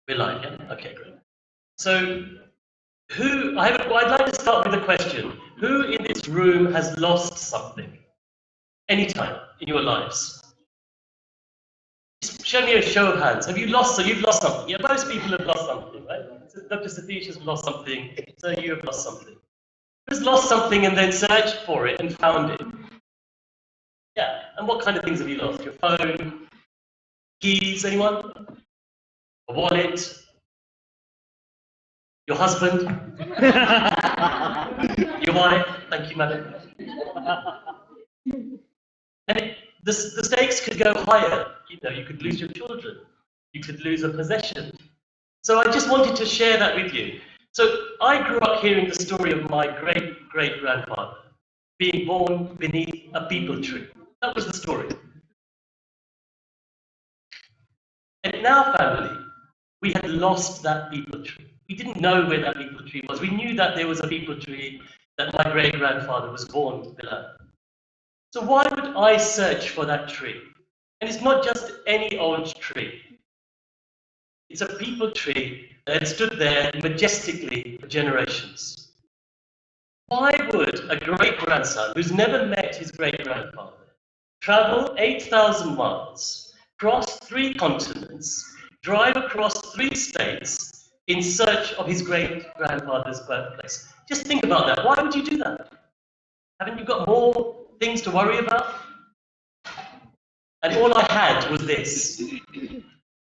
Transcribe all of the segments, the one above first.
We're live, yeah? Okay, great. So, I'd like to start with a question. Who in this room has lost something? Anytime in your lives? Just show me a show of hands. Have you lost, so you've lost something? Yeah, most people have lost something, right? So Dr. Satish has lost something, so you have lost something. Who's lost something and then searched for it and found it? Yeah, and what kind of things have you lost? Your phone? Keys, anyone? A wallet? Your husband? Your wife? Thank you, madam. And the stakes could go higher. You know, you could lose your children. You could lose a possession. So I just wanted to share that with you. So I grew up hearing the story of my great-great-grandfather being born beneath a peepal tree. That was the story. And in our family, we had lost that peepal tree. We didn't know where that peepal tree was. We knew that there was a peepal tree that my great-grandfather was born below. So why would I search for that tree? And it's not just any old tree. It's a peepal tree that had stood there majestically for generations. Why would a great-grandson who's never met his great-grandfather travel 8,000 miles, cross 3 continents, drive across 3 states in search of his great-grandfather's birthplace? Just think about that. Why would you do that? Haven't you got more things to worry about? And all I had was this.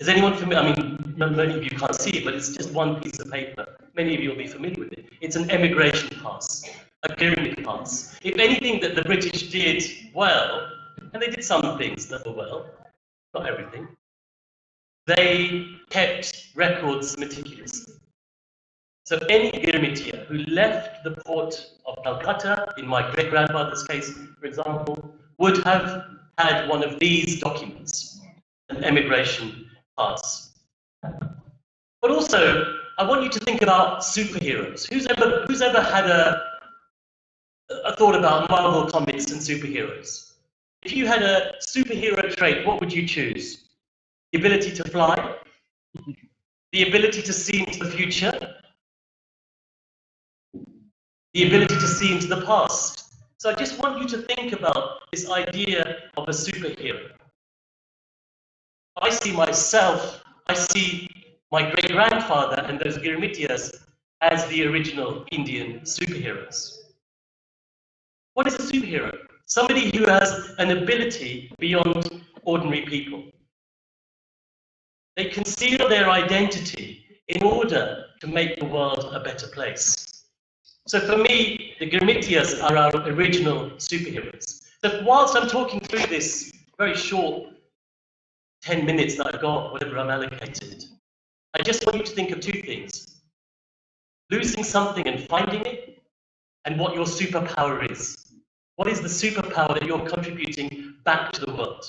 Is anyone familiar? I mean, many of you can't see it, but it's just one piece of paper. Many of you will be familiar with it. It's an emigration pass, a Girmitiya pass. If anything that the British did well, and they did some things that were well, not everything, they kept records meticulously. So any Girmitiya who left the port of Calcutta, in my great-grandfather's case, for example, would have had one of these documents, an emigration pass. But also, I want you to think about superheroes. Who's ever had a thought about Marvel comics and superheroes? If you had a superhero trait, what would you choose? The ability to fly? The ability to see into the future? The ability to see into the past? So I just want you to think about this idea of a superhero. I see myself, I see my great-grandfather and those Girmitiyas as the original Indian superheroes. What is a superhero? Somebody who has an ability beyond ordinary people. They conceal their identity in order to make the world a better place. So for me, the Girmitiyas are our original superheroes. So whilst I'm talking through this very short 10 minutes that I've got, whatever I'm allocated, I just want you to think of 2 things. Losing something and finding it, and what your superpower is. What is the superpower that you're contributing back to the world?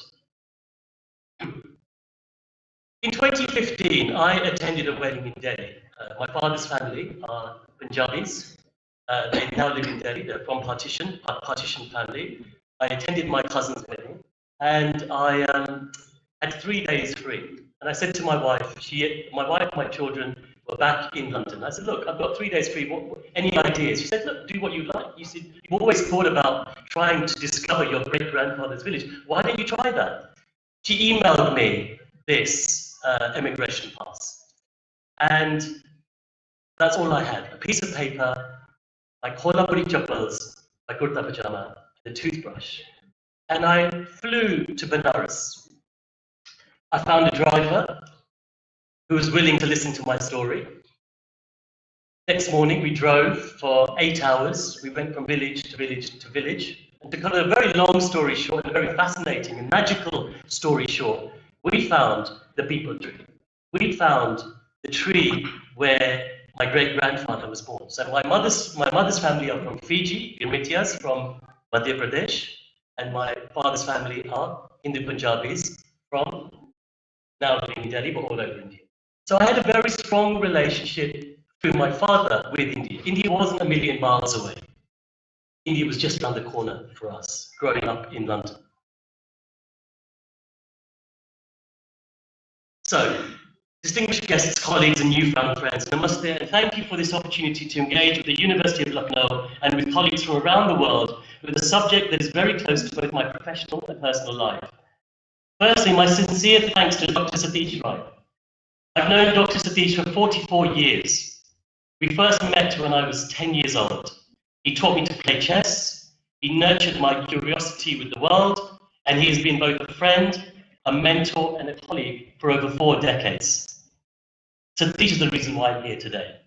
In 2015, I attended a wedding in Delhi. My father's family are Punjabis. They now live in Delhi. They're from partition family. I attended my cousin's wedding, and I had 3 days free. And I said to my wife, my children were back in London. I said, look, I've got 3 days free. Any ideas? She said, look, do what you like. You said, you've always thought about trying to discover your great-grandfather's village. Why don't you try that? She emailed me this emigration pass. And that's all I had. A piece of paper, my kolhapuri chappals, my kurta pajama, and a toothbrush. And I flew to Benares. I found a driver who was willing to listen to my story. Next morning, we drove for 8 hours. We went from village to village to village. And to cut a very long story short, a very fascinating and magical story short, we found the peepal tree. We found the tree where my great-grandfather was born. So my mother's family are from Fiji, Girmitiyas from Madhya Pradesh, and my father's family are Hindu Punjabis from now living in Delhi, but all over India. So I had a very strong relationship through my father with India. India wasn't a million miles away. India was just around the corner for us, growing up in London. So, distinguished guests, colleagues, and newfound friends, namaste, and thank you for this opportunity to engage with the University of Lucknow and with colleagues from around the world with a subject that is very close to both my professional and personal life. Firstly, my sincere thanks to Dr. Satish Rai. I've known Dr. Satish for 44 years. We first met when I was 10 years old. He taught me to play chess, he nurtured my curiosity with the world, and he has been both a friend, a mentor, and a colleague for over 4 decades. Satish is the reason why I'm here today.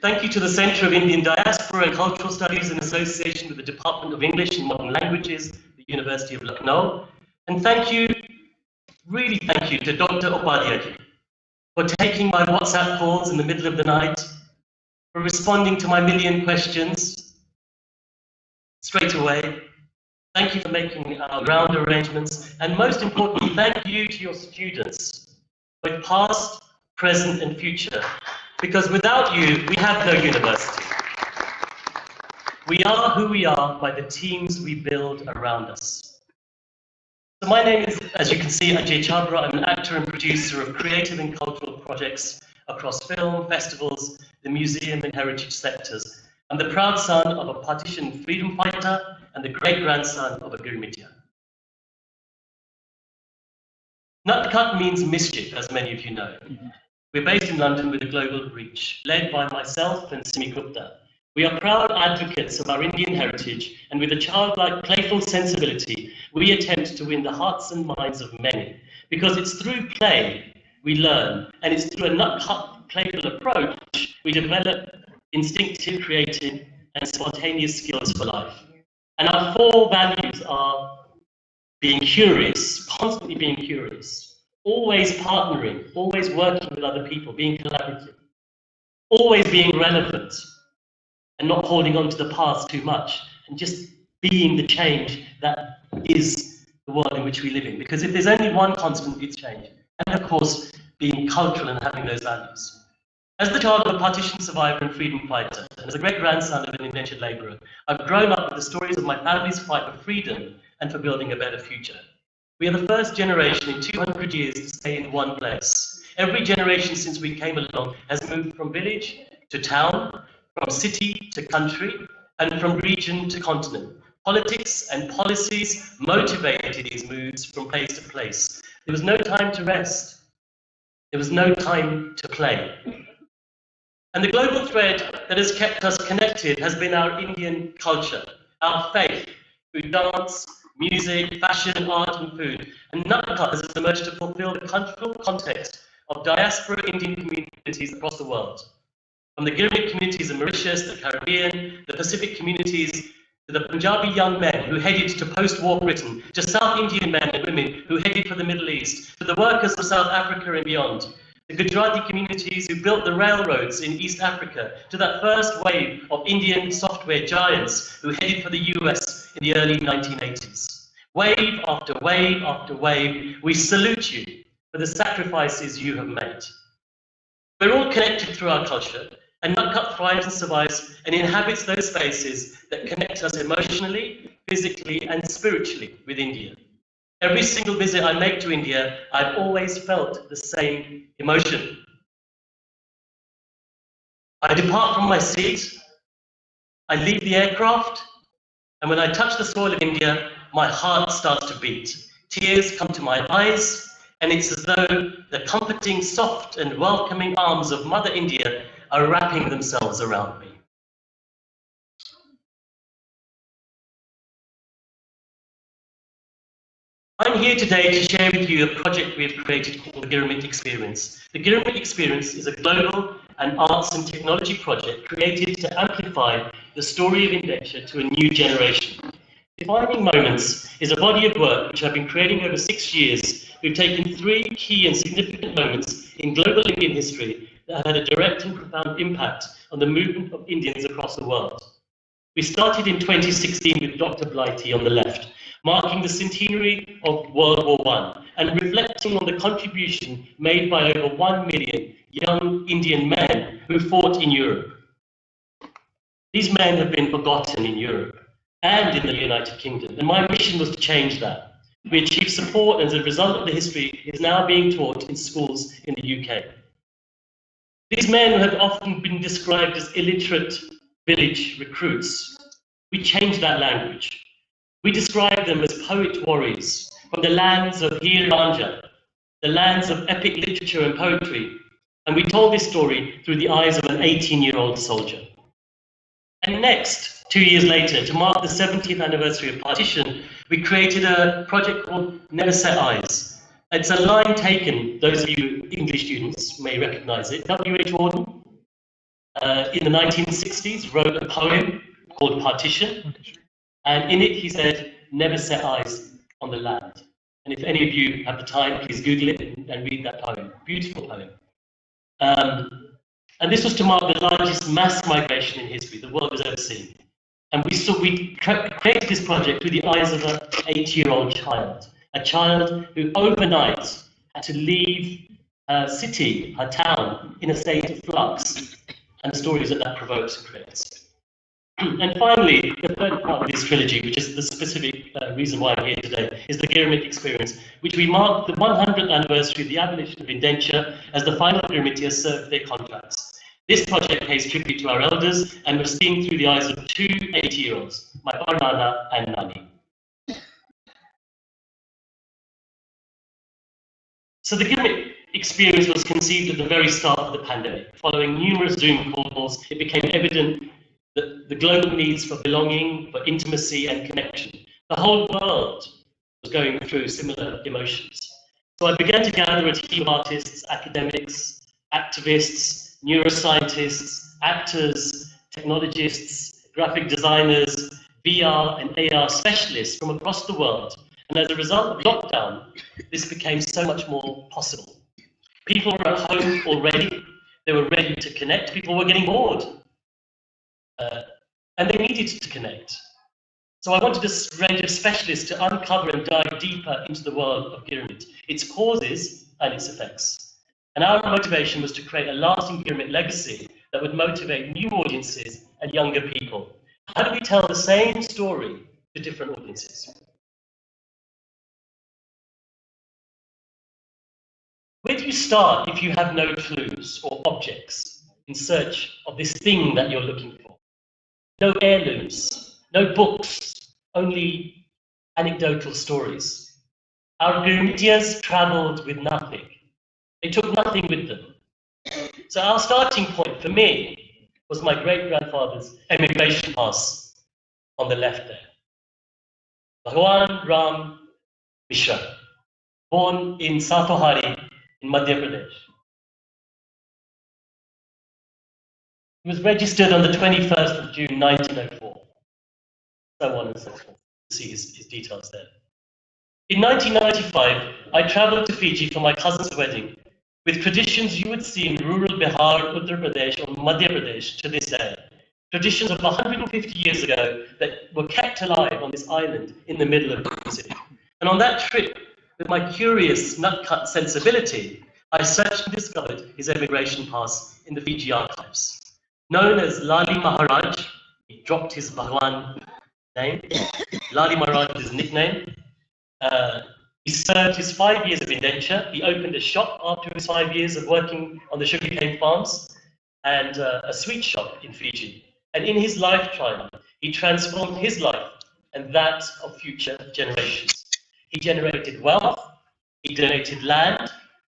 Thank you to the Centre of Indian Diaspora and Cultural Studies in association with the Department of English and Modern Languages, the University of Lucknow. And thank you, really thank you to Dr. Upadhyay for taking my WhatsApp calls in the middle of the night, for responding to my million questions straight away. Thank you for making our ground arrangements. And most importantly, thank you to your students, both past, present, and future. Because without you, we have no university. We are who we are by the teams we build around us. So my name is, as you can see, Ajay Chabra. I'm an actor and producer of creative and cultural projects across film, festivals, the museum and heritage sectors. I'm the proud son of a partition freedom fighter and the great-grandson of a Girmitiya. Nutcut means mischief, as many of you know. We're based in London with a global reach, led by myself and Simi Gupta. We are proud advocates of our Indian heritage, and with a childlike, playful sensibility, we attempt to win the hearts and minds of many. Because it's through play we learn, and it's through a nutcut, playful approach we develop instinctive, creative, and spontaneous skills for life. And our 4 values are being curious, constantly being curious, always partnering, always working with other people, being collaborative, always being relevant, and not holding on to the past too much, and just being the change that is the world in which we live in. Because if there's only one constant, it's change. And of course, being cultural and having those values. As the child of a partition survivor and freedom fighter, and as a great-grandson of an indentured labourer, I've grown up with the stories of my family's fight for freedom and for building a better future. We are the first generation in 200 years to stay in one place. Every generation since we came along has moved from village to town, from city to country, and from region to continent. Politics and policies motivated these moves from place to place. There was no time to rest. There was no time to play. And the global thread that has kept us connected has been our Indian culture, our faith, through dance, music, fashion, art, and food. And Nutcut has emerged to fulfill the cultural context of diaspora Indian communities across the world. From the Girmit communities in Mauritius, the Caribbean, the Pacific communities, to the Punjabi young men who headed to post-war Britain, to South Indian men and women who headed for the Middle East, to the workers of South Africa and beyond, the Gujarati communities who built the railroads in East Africa, to that first wave of Indian software giants who headed for the US in the early 1980s. Wave after wave after wave, we salute you for the sacrifices you have made. We're all connected through our culture, and Nutcut thrives and survives and inhabits those spaces that connect us emotionally, physically, and spiritually with India. Every single visit I make to India, I've always felt the same emotion. I depart from my seat, I leave the aircraft, and when I touch the soil of India, my heart starts to beat. Tears come to my eyes, and it's as though the comforting, soft, and welcoming arms of Mother India are wrapping themselves around me. I'm here today to share with you a project we have created called the Girmit Experience. The Girmit Experience is a global and arts and technology project created to amplify the story of Indonesia to a new generation. Defining Moments is a body of work which I've been creating over 6 years. We've taken 3 key and significant moments in global Indian history that had a direct and profound impact on the movement of Indians across the world. We started in 2016 with Dr. Blighty on the left, marking the centenary of World War I and reflecting on the contribution made by over 1 million young Indian men who fought in Europe. These men have been forgotten in Europe and in the United Kingdom, and my mission was to change that. We achieved support, and as a result of the history, is now being taught in schools in the UK. These men have often been described as illiterate village recruits. We changed that language. We describe them as poet warriors from the lands of Hir Ranja, the lands of epic literature and poetry, and we told this story through the eyes of an 18-year-old soldier. And next, 2 years later, to mark the 70th anniversary of partition, we created a project called Never Set Eyes. It's a line taken, those of you English students may recognize it. W.H. Auden, in the 1960s, wrote a poem called Partition, and in it he said, "Never set eyes on the land." And if any of you have the time, please Google it and read that poem. Beautiful poem. And this was to mark the largest mass migration in history the world has ever seen. And we created this project through the eyes of an 8-year-old child, a child who overnight had to leave her city, her town, in a state of flux, and the stories that provokes and creates. And finally, the third part of this trilogy, which is the specific reason why I'm here today, is the Girmit experience, which we marked the 100th anniversary of the abolition of indenture as the final Girmitiya served their contracts. This project pays tribute to our elders and was seen through the eyes of two 80-year-olds, my Nana and Nani. So the Girmit experience was conceived at the very start of the pandemic. Following numerous Zoom calls, it became evident that the global needs for belonging, for intimacy and connection. The whole world was going through similar emotions. So I began to gather a team of artists, academics, activists, neuroscientists, actors, technologists, graphic designers, VR and AR specialists from across the world. And as a result of lockdown, this became so much more possible. People were at home already. They were ready to connect. People were getting bored. And they needed to connect. So I wanted a range of specialists to uncover and dive deeper into the world of Girmit, its causes and its effects. And our motivation was to create a lasting Girmit legacy that would motivate new audiences and younger people. How do we tell the same story to different audiences? Where do you start if you have no clues or objects in search of this thing that you're looking for? No heirlooms, no books, only anecdotal stories. Our Girmitiyas travelled with nothing. They took nothing with them. So our starting point for me was my great-grandfather's emigration pass on the left there. Bhagwan Ram Mishra, born in Satohari in Madhya Pradesh. He was registered on the 21st of June 1904. So on and so forth. See his details there. In 1995, I travelled to Fiji for my cousin's wedding, with traditions you would see in rural Bihar, Uttar Pradesh, or Madhya Pradesh to this day. Traditions of 150 years ago that were kept alive on this island in the middle of the Pacific. And on that trip, with my curious nut-cut sensibility, I searched and discovered his emigration pass in the Fiji archives. Known as Lali Maharaj, he dropped his Bhagwan name. Lali Maharaj is his nickname. He served his 5 years of indenture. He opened a shop after his 5 years of working on the sugarcane farms and a sweet shop in Fiji. And in his lifetime, he transformed his life and that of future generations. He generated wealth, he donated land,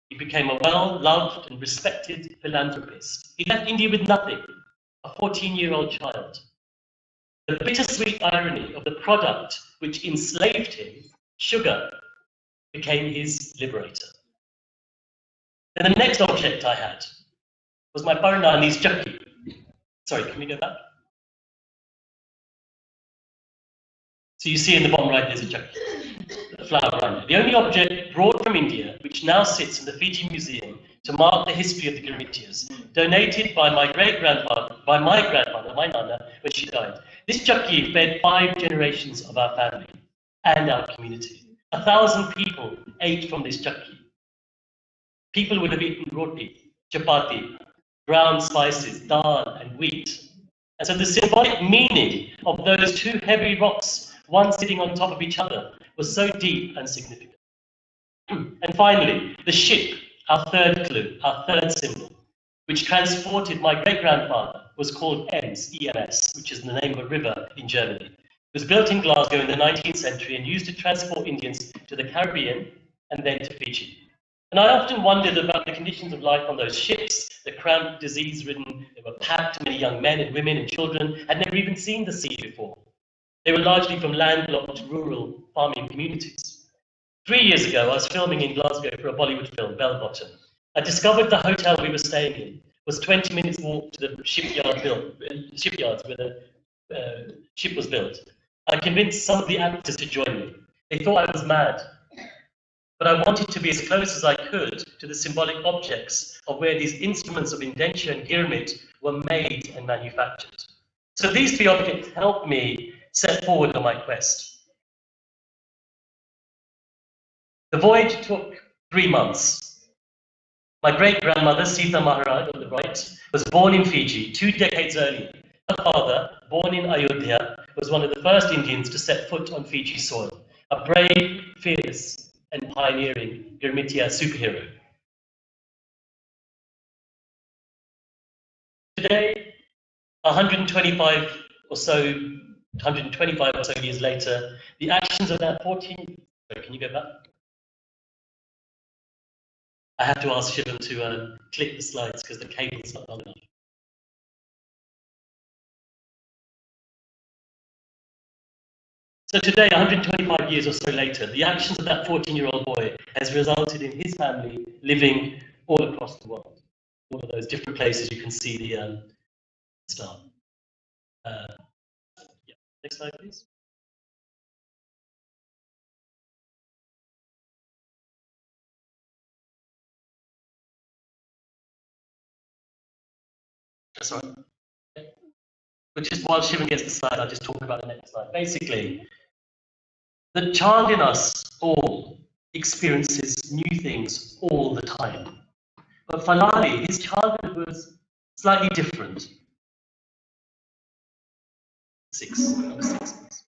he became a well-loved and respected philanthropist. He left India with nothing, a 14-year-old child. The bittersweet irony of the product which enslaved him, sugar, became his liberator. Then the next object I had was my Paranani's chakki. Sorry, can we go back? So you see in the bottom right there's a chakki, a flower around it. The only object brought from India, which now sits in the Fiji Museum to mark the history of the Girmitiyas, donated by my grandfather, my Nana, when she died. This chakki fed 5 generations of our family and our community. 1,000 people ate from this chakki. People would have eaten roti, chapati, ground spices, dal and wheat. And so the symbolic meaning of those 2 heavy rocks, one sitting on top of each other, was so deep and significant. And finally, the ship, our third clue, our third symbol, which transported my great-grandfather, was called Ems, E-M-S, which is the name of a river in Germany. It was built in Glasgow in the 19th century and used to transport Indians to the Caribbean and then to Fiji. And I often wondered about the conditions of life on those ships, the cramped, disease-ridden, they were packed, many young men and women and children had never even seen the sea before. They were largely from landlocked, rural farming communities. 3 years ago, I was filming in Glasgow for a Bollywood film, Bell Bottom. I discovered the hotel we were staying in was 20 minutes walk to the shipyards where the ship was built. I convinced some of the actors to join me. They thought I was mad, but I wanted to be as close as I could to the symbolic objects of where these instruments of indenture and girmit were made and manufactured. So these three objects helped me set forward on my quest. The voyage took 3 months. My great-grandmother, Sita Maharaj, on the right, was born in Fiji 2 decades earlier. Her father, born in Ayodhya, was one of the first Indians to set foot on Fiji soil, a brave, fearless, and pioneering Girmitiya superhero. Today, 125 or so years later, the actions of that 14... Sorry, can you go back? I have to ask Shivam to click the slides because the cable's not long enough. So today, 125 years or so later, the actions of that 14-year-old boy has resulted in his family living all across the world. All of those different places you can see the star. Yeah. Next slide, please. Sorry. Which is while Shivam gets the slide, I'll just talk about the next slide. Basically, the child in us all experiences new things all the time. But for Lali, his childhood was slightly different. Number six.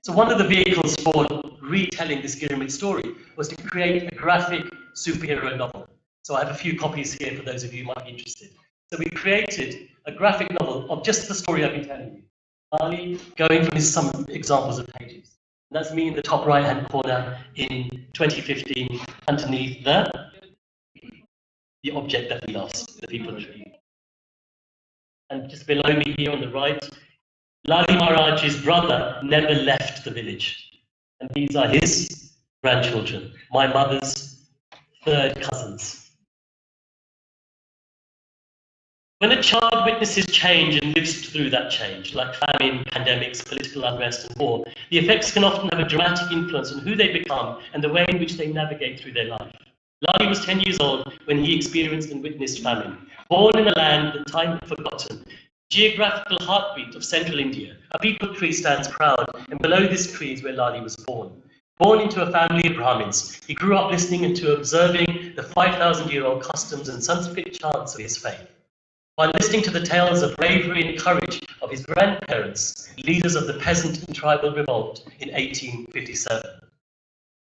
So one of the vehicles for retelling this Girmit story was to create a graphic superhero novel. So I have a few copies here for those of you who might be interested. So we created a graphic novel of just the story I've been telling you. Ali going through some examples of pages. And that's me in the top right-hand corner in 2015 underneath the object that we lost, the people tree. And just below me here on the right, Lali Maharaj's brother never left the village. And these are his grandchildren, my mother's third cousins. When a child witnesses change and lives through that change, like famine, pandemics, political unrest, and war, the effects can often have a dramatic influence on who they become and the way in which they navigate through their life. Lali was 10 years old when he experienced and witnessed famine. Born in a land that time had forgotten, geographical heartbeat of central India, a peepal tree stands proud, and below this tree is where Lali was born. Born into a family of Brahmins, he grew up listening and to observing the 5,000-year-old customs and Sanskrit chants of his faith. While listening to the tales of bravery and courage of his grandparents, leaders of the peasant and tribal revolt in 1857.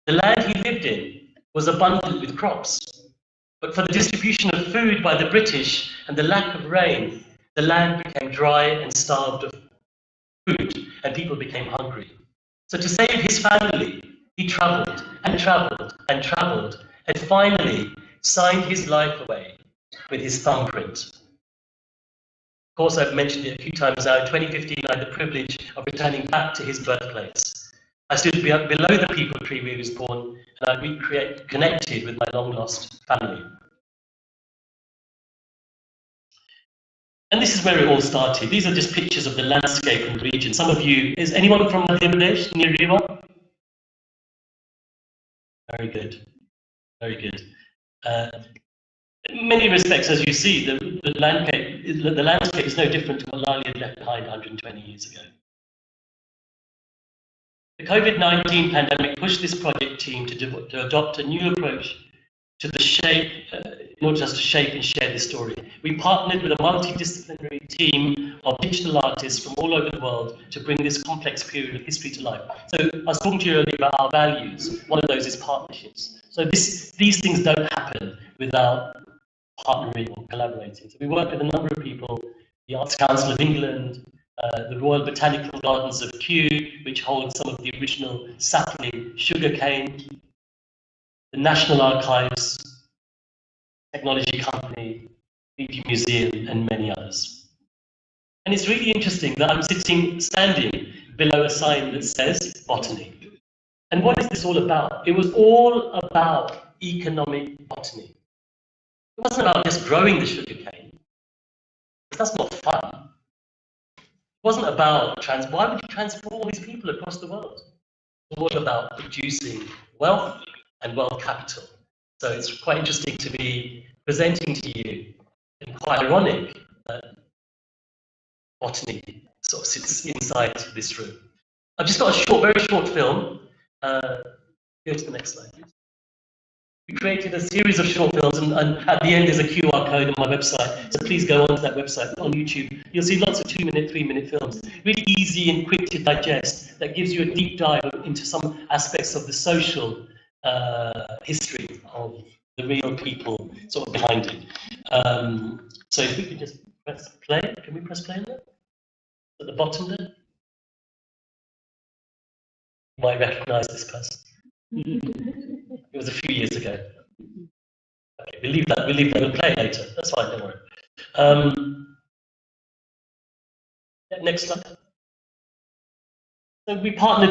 The land he lived in was abundant with crops, but for the distribution of food by the British and the lack of rain, the land became dry and starved of food, and people became hungry. So to save his family, he travelled and travelled and travelled, and finally signed his life away with his thumbprint. Of course, I've mentioned it a few times now. In 2015, I had the privilege of returning back to his birthplace. I stood below the peepal tree where he was born, and I reconnected with my long-lost family. And this is where it all started. These are just pictures of the landscape and the region. Some of you, is anyone from Madhya Pradesh near Rewa? Very good, very good. In many respects, as you see, the landscape is no different to what Lali had left behind 120 years ago. The COVID-19 pandemic pushed this project team to adopt a new approach to the shape, in order just to shape and share this story. We partnered with a multidisciplinary team of digital artists from all over the world to bring this complex period of history to life. So I was talking to you earlier about our values. One of those is partnerships. So these things don't happen without partnering or collaborating. So we work with a number of people, the Arts Council of England, the Royal Botanical Gardens of Kew, which hold some of the original sapling sugarcane, the National Archives, Technology Company, Fiji Museum, and many others. And it's really interesting that I'm standing below a sign that says botany. And what is this all about? It was all about economic botany. It wasn't about just growing the sugarcane. That's not fun. It wasn't about why would you transport all these people across the world? It was all about producing wealth and wealth capital. So it's quite interesting to be presenting to you, and quite ironic that botany sort of sits inside this room. I've just got a very short film. Go to the next slide, please. We created a series of short films, and at the end there's a QR code on my website, so please go onto that website, on YouTube. You'll see lots of 2-minute, 3-minute films, really easy and quick to digest, that gives you a deep dive into some aspects of the social history of the real people sort of behind it. So if we could just press play, can we press play on that? At the bottom there? You might recognize this person. It was a few years ago. Okay, we'll leave that, we'll play later. That's fine, don't worry. Next slide. So we tried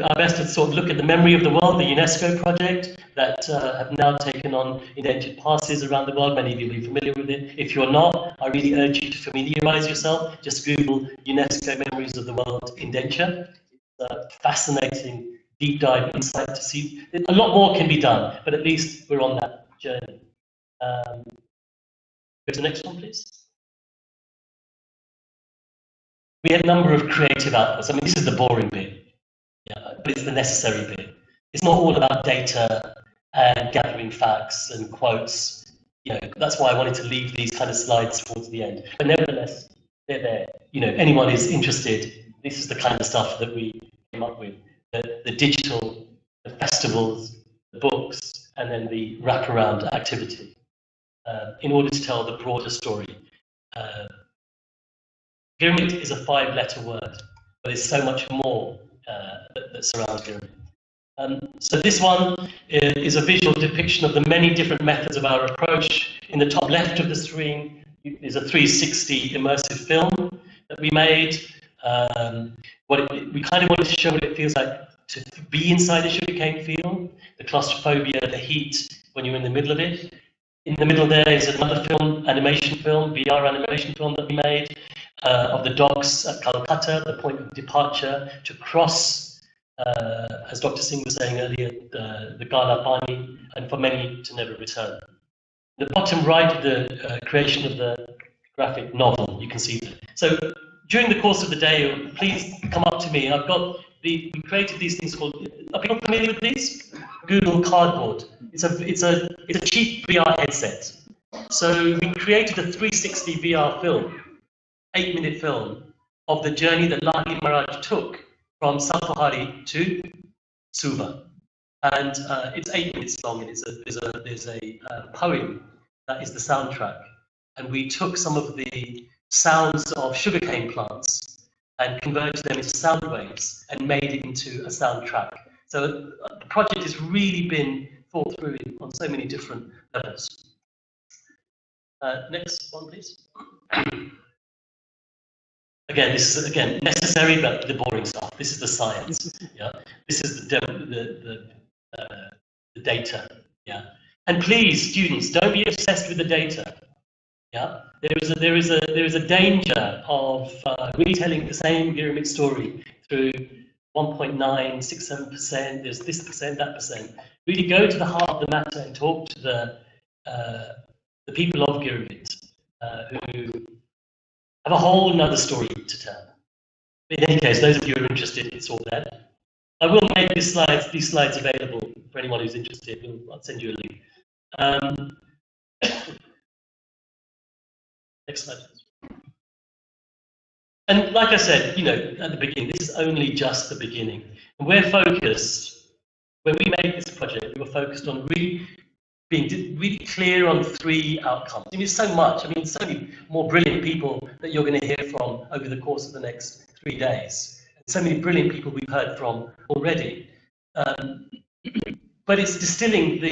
our best to sort of look at the memory of the world, the UNESCO project that have now taken on indentured passes around the world. Many of you will be familiar with it. If you're not, I really urge you to familiarize yourself. Just Google UNESCO Memories of the World Indenture. It's a fascinating deep dive insight to see. A lot more can be done, but at least we're on that journey. Go to the next one, please. We had a number of creative outputs. I mean, this is the boring bit, yeah, but it's the necessary bit. It's not all about data and gathering facts and quotes. You know, that's why I wanted to leave these kind of slides towards the end. But nevertheless, they're there. You know, anyone is interested. This is the kind of stuff that we came up with: the digital, the festivals, the books, and then the wraparound activity, in order to tell the broader story. Pyramid is a 5-letter word, but there's so much more that surrounds pyramid. So this one is a visual depiction of the many different methods of our approach. In the top left of the screen is a 360 immersive film that we made. We kind of wanted to show what it feels like to be inside a sugarcane field, the claustrophobia, the heat when you're in the middle of it. In the middle there is another film, animation film, VR animation film that we made. Of the docks at Calcutta, the point of departure to cross, as Dr. Singh was saying earlier, the Gala Pani, and for many to never return. The bottom right, the creation of the graphic novel, you can see that. So during the course of the day, please come up to me. We created these things called, are people familiar with these? Google Cardboard. It's a cheap VR headset. So we created a 360 VR film, 8-minute film of the journey that Lahi Maharaj took from Salpahari to Suva. And it's 8 minutes long, and there's a poem that is the soundtrack. And we took some of the sounds of sugarcane plants and converted them into sound waves and made it into a soundtrack. So the project has really been thought through on so many different levels. Next one, please. Again, this is necessary, but the boring stuff. This is the science. Yeah, this is the data. Yeah, and please, students, don't be obsessed with the data. Yeah, there is a danger of retelling the same Girmit story through 1.967%. There's this percent, that percent. Really go to the heart of the matter and talk to the people of Girmit who have a whole nother story to tell. In any case, those of you who are interested, it's all there. I will make these slides available for anyone who's interested, I'll send you a link. Um, next slide. And like I said, at the beginning, this is only just the beginning. And we're focused, when we made this project, we were focused on really being really clear on 3 outcomes. I mean, so much. I mean, so many more brilliant people that you're going to hear from over the course of the next 3 days. And so many brilliant people we've heard from already. But it's distilling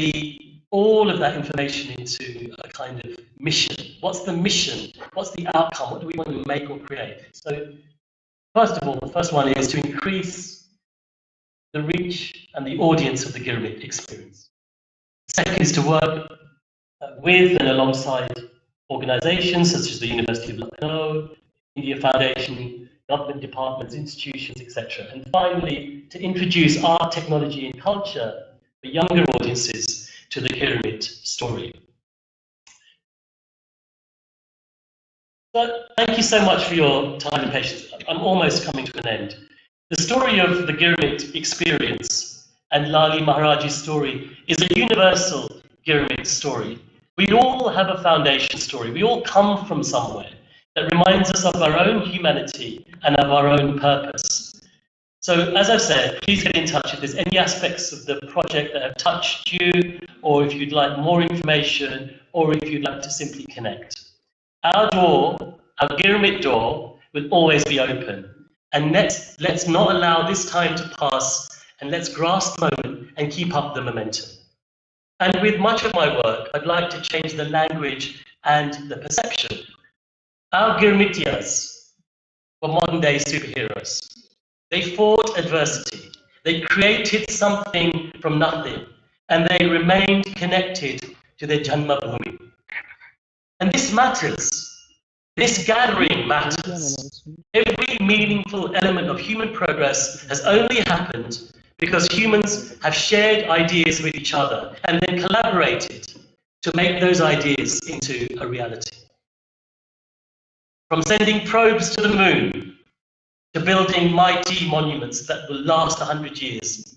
all of that information into a kind of mission. What's the mission? What's the outcome? What do we want to make or create? So, first of all, the first one is to increase the reach and the audience of the Girmit experience. Second is to work with and alongside organizations such as the University of Lucknow, India Foundation, government departments, institutions, etc. And finally, to introduce art, technology, and culture for younger audiences to the Girmit story. So, thank you so much for your time and patience. I'm almost coming to an end. The story of the Girmit experience and Lali Maharaj's story is a universal Girmit story. We all have a foundation story. We all come from somewhere that reminds us of our own humanity and of our own purpose. So, as I've said, please get in touch if there's any aspects of the project that have touched you, or if you'd like more information, or if you'd like to simply connect. Our Girmit door, will always be open. And let's not allow this time to pass, and let's grasp the moment and keep up the momentum. And with much of my work, I'd like to change the language and the perception. Our Girmitiyas were modern-day superheroes. They fought adversity. They created something from nothing, and they remained connected to their Janma Bhumi. And this matters. This gathering matters. Every meaningful element of human progress has only happened because humans have shared ideas with each other and then collaborated to make those ideas into a reality. From sending probes to the moon to building mighty monuments that will last 100 years,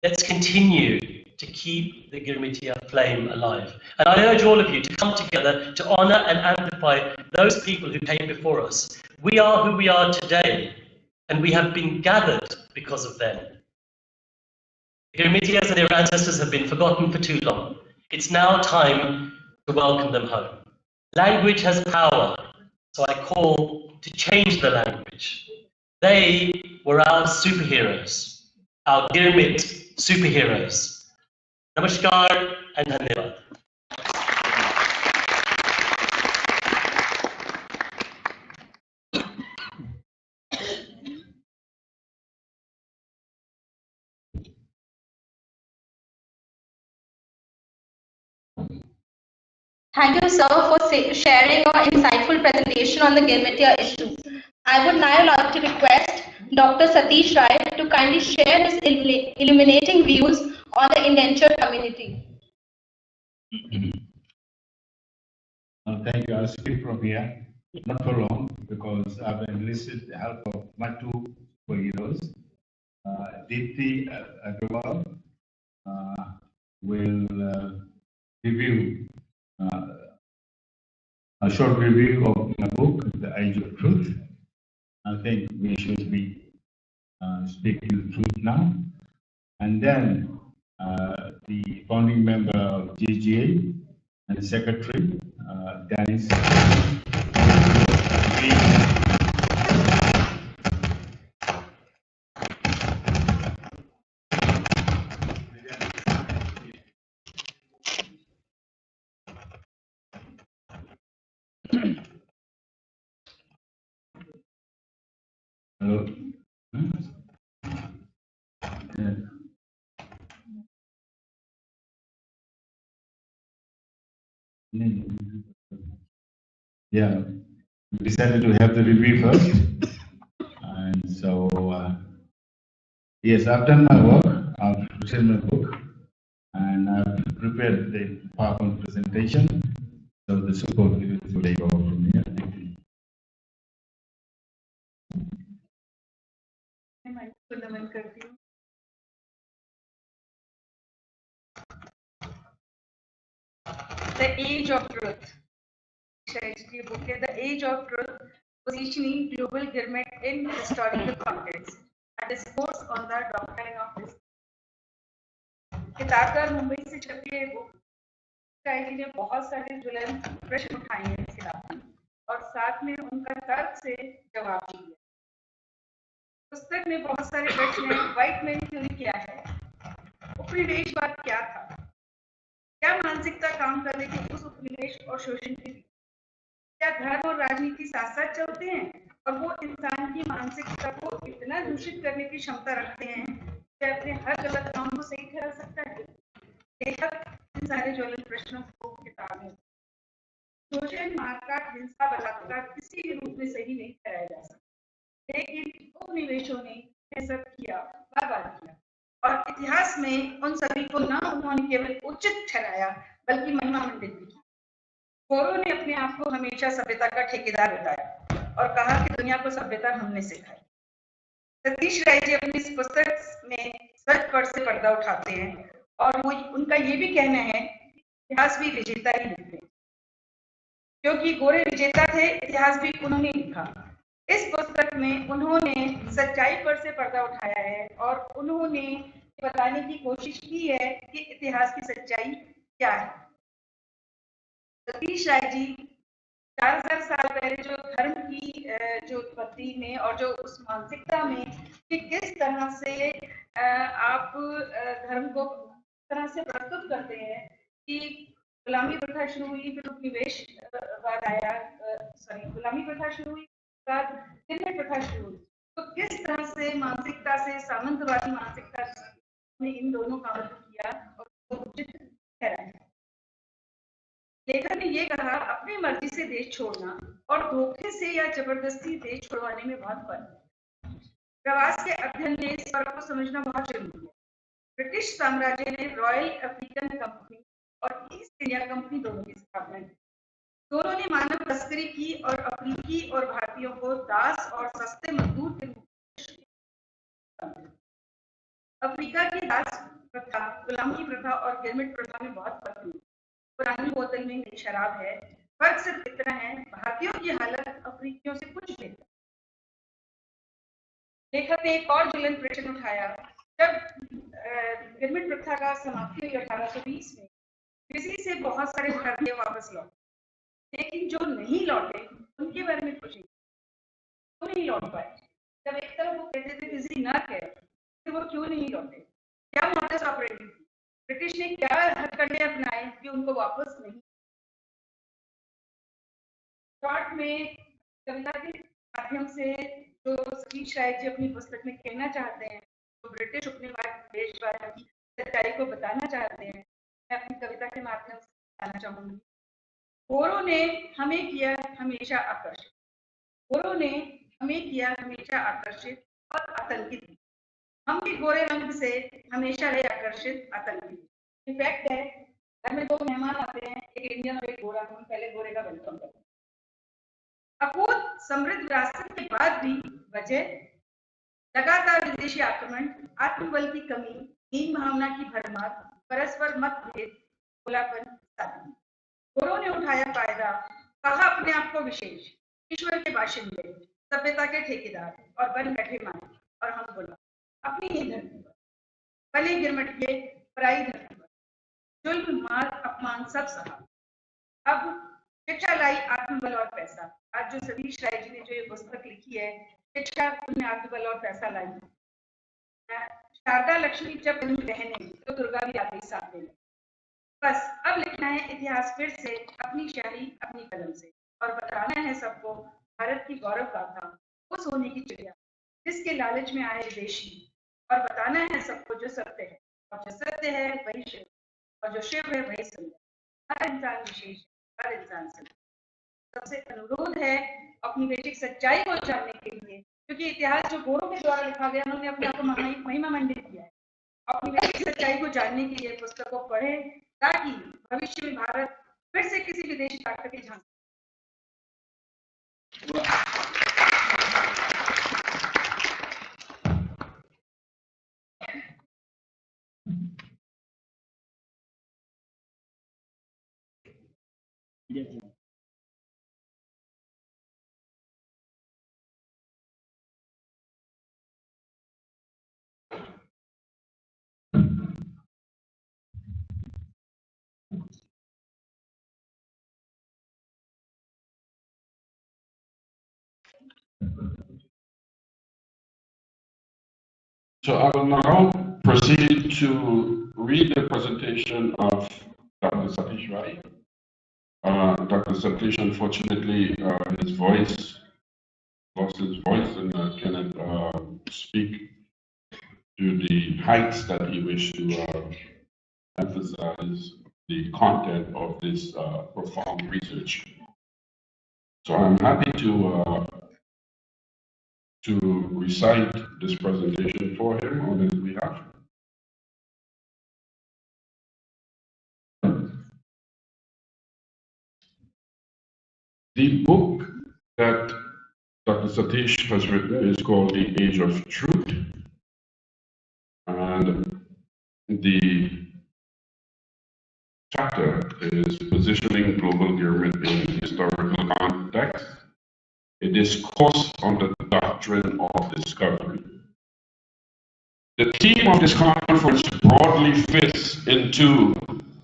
let's continue to keep the Girmitiya flame alive. And I urge all of you to come together to honor and amplify those people who came before us. We are who we are today, and we have been gathered because of them. The Girmitiyas and their ancestors have been forgotten for too long. It's now time to welcome them home. Language has power, so I call to change the language. They were our superheroes, our Girmit superheroes. Namaskar and Dhanyavad. Thank you, sir, for sharing your insightful presentation on the Girmitiya issue. I would now like to request Dr. Satish Rai to kindly share his illuminating views on the indentured community. Thank you. I'll speak from here, not for long, because I've enlisted the help of my 2 superheroes. Deepthi Agrawal will review a short review of my book, The Age of Truth. I think we should be speaking the truth now. And then the founding member of GGA and secretary, Dennis. Hello. Yeah, we decided to have the review first. And so, yes, I've done my work, I've written my book, and I've prepared the PowerPoint presentation. So the support will take over from here. Thank you. Age of Truth. ये book है The Age of Truth, Positioning Global Girmit in Historical Context, a discourse on the doctrine of this. किताबदार Mumbai से छपी है book. जी ने बहुत सारे ज्वलंत प्रश्न उठाए हैं इस किताब में और साथ में उनका तर्क से जवाब दिया। पुस्तक में बहुत सारे प्रश्न हैं। व्हाइट मैन थ्योरी क्या है, उपनिवेशवाद क्या था, क्या मानसिकता काम कर रही थी उस उपनिवेश और शोषण के लिए, क्या धर्म और राजनीति साथ साथ चलते हैं और वो इंसान की मानसिकता को इतना दूषित करने की क्षमता रखते हैं कि अपने हर गलत काम को सही ठहरा सकता है। लेखक इन सारे ज्वलंत प्रश्नों को किताब में शोषण, मारकाट, हिंसा, बलात्कार किसी भी रूप में सही नहीं ठहराया जा सकता, लेकिन उपनिवेशों ने यह सब किया, बार-बार किया और इतिहास में उन सभी को न उन्होंने केवल उचित ठहराया बल्कि महिमा मंडित भी किया। गोरों ने अपने आप को हमेशा सभ्यता का ठेकेदार बताया और कहा कि दुनिया को सभ्यता हमने सिखाई। सतीश राय जी अपनी इस पुस्तक में सच पर से पर्दा उठाते हैं और वो उनका ये भी कहना है इतिहास भी विजेता ही लिखते हैं, क्योंकि गोरे विजेता थे, इतिहास भी उन्होंने लिखा। इस पुस्तक में उन्होंने सच्चाई पर से पर्दा उठाया है और उन्होंने बताने की कोशिश की है कि इतिहास की सच्चाई क्या है। सतीश राय जी 4000 साल पहले जो धर्म की जो उत्पत्ति में और जो उस मानसिकता में कि किस तरह से आप धर्म को तरह से प्रस्तुत करते हैं कि गुलामी प्रथा शुरू हुई, फिर उपनिवेशवाद आया, गुलामी प्रथा शुरू हुई, बाद दिल्ली प्रथा शुरू हुई, तो किस तरह से मानसिकता से सामंतवादी मानसिकता ने इन दोनों कामों को किया और उचित ठहराया। लेखक ने यह कहा अपनी मर्जी से देश छोड़ना और धोखे से या जबरदस्ती देश छुड़वाने में बहुत फर्क है। प्रवास के अध्ययन में इस फर्क को समझना बहुत जरूरी है। ब्रिटिश साम्राज्य ने रॉयल अफ्रीकन कंपनी और ईस्ट इंडिया कंपनी दोनों की स्थापना की। दोनों ने मानव तस्करी की और अफ्रीकी और भारतीयों को दास और सस्ते मजदूर के रूप में। अफ्रीका की दास प्रथा, गुलामी प्रथा और गिरमिट प्रथा में बहुत फर्क है। पुरानी बोतल में नई शराब है, फर्क सिर्फ इतना है भारतीयों की हालत अफ्रीकियों से कुछ बेहतर। लेखक ने एक और ज्वलंत प्रश्न उठाया, जब गिरमिट प्रथा का समाप्ति हुई 1820 में, किसी से बहुत सारे भारतीय वापस लौटे, लेकिन जो नहीं लौटे उनके बारे में पूछेंगे क्यों नहीं लौट पाए। जब एक तरफ वो कहते थे किसी न कहे, फिर वो क्यों नहीं लौटे, क्या मॉडस ऑपरेंडी थी, ब्रिटिश ने क्या हथकंडे अपनाए कि उनको वापस नहीं। शॉर्ट में कविता के माध्यम से जो सतीश राय जी अपनी पुस्तक में कहना चाहते हैं, तो ब्रिटिश उपनिवेशवाद की सच्चाई को बताना चाहते हैं, मैं अपनी कविता के माध्यम से बताना चाहूंगी। गोरों ने हमें किया हमेशा आकर्षित, गोरों ने हमें किया हमेशा आकर्षित और आतंकित। हम भी गोरे रंग से हमेशा रहे आकर्षित, आतंकित। इफेक्ट है, घर में दो मेहमान आते हैं, एक इंडियन और एक गोरा, हम पहले गोरे का वेलकम करते हैं। अकूत समृद्ध विरासत के बाद भी वजह लगातार विदेशी आक्रमण, आत्मबल की कमी, हीन भावना की भरमार, परस्पर मतभेद, खुलापन, साथी। गोरों ने उठाया फायदा, कहा अपने आप को विशेष, ईश्वर के बाशिंदे, सभ्यता के ठेकेदार और बन बैठे मालिक, और हम बोला अपनी ही धरती पर, भले गिरमिटिये पराई धरती पर, जुल्म, मार, अपमान सब सहा। अब शिक्षा लाई आत्मबल और पैसा। आज जो सतीश राय जी ने जो ये पुस्तक लिखी है, शिक्षा में आत्मबल और पैसा लाई। शारदा लक्ष्मी जब बनी बहने तो दुर्गा भी आ गई साथ में। बस अब लिखना है इतिहास फिर से अपनी शाही अपनी कलम से और बताना है सबको भारत की गौरव गाथा, वो सोने की चिड़िया जिसके लालच में आए विदेशी, और बताना है सबको जो सत्य है, और जो सत्य है वही शिव, और जो शिव है वही सुंदर। हर इंसान विशेष है, हर इंसान सुंदर। सबसे अनुरोध है अपनी बेसिक सच्चाई को जानने के लिए, क्योंकि इतिहास जो गोरों के द्वारा लिखा गया, उन्होंने अपने आप को महिमा मंडित किया है। अपनी बेसिक सच्चाई को जानने के लिए पुस्तक को पढ़े, ताकि भविष्य में भारत फिर से किसी विदेशी ताकत के झांसे So I will now proceed to read the presentation of Dr. Satish Rai. Dr. Satish, unfortunately, his voice lost his voice and cannot speak to the heights that he wished to emphasize the content of this profound research. So I'm happy to recite this presentation for him on his behalf. The book that Dr. Satish has written is called The Age of Truth, and the chapter is Positioning Global Girmit in Historical Context, a discourse on the doctrine of discovery. The theme of this conference broadly fits into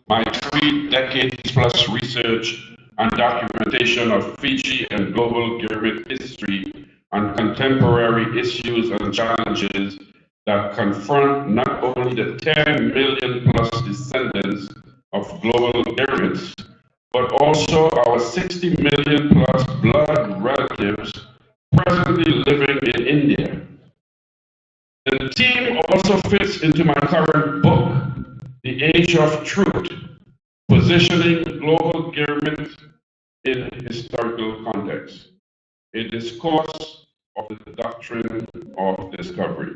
my 3 decades plus research and documentation of Fiji and global Girmit history and contemporary issues and challenges that confront not only the 10 million plus descendants of global Girmits, but also our 60 million plus blood relatives presently living in India. The theme also fits into my current book, The Age of Truth, Positioning Global Girmit in Historical Context, a discourse of the doctrine of discovery.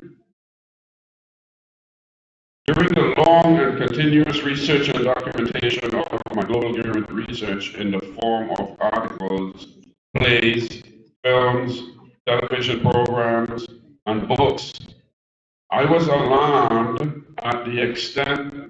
During the long and continuous research and documentation of my global Girmit research in the form of articles, plays, films, television programs, and books, I was alarmed at the extent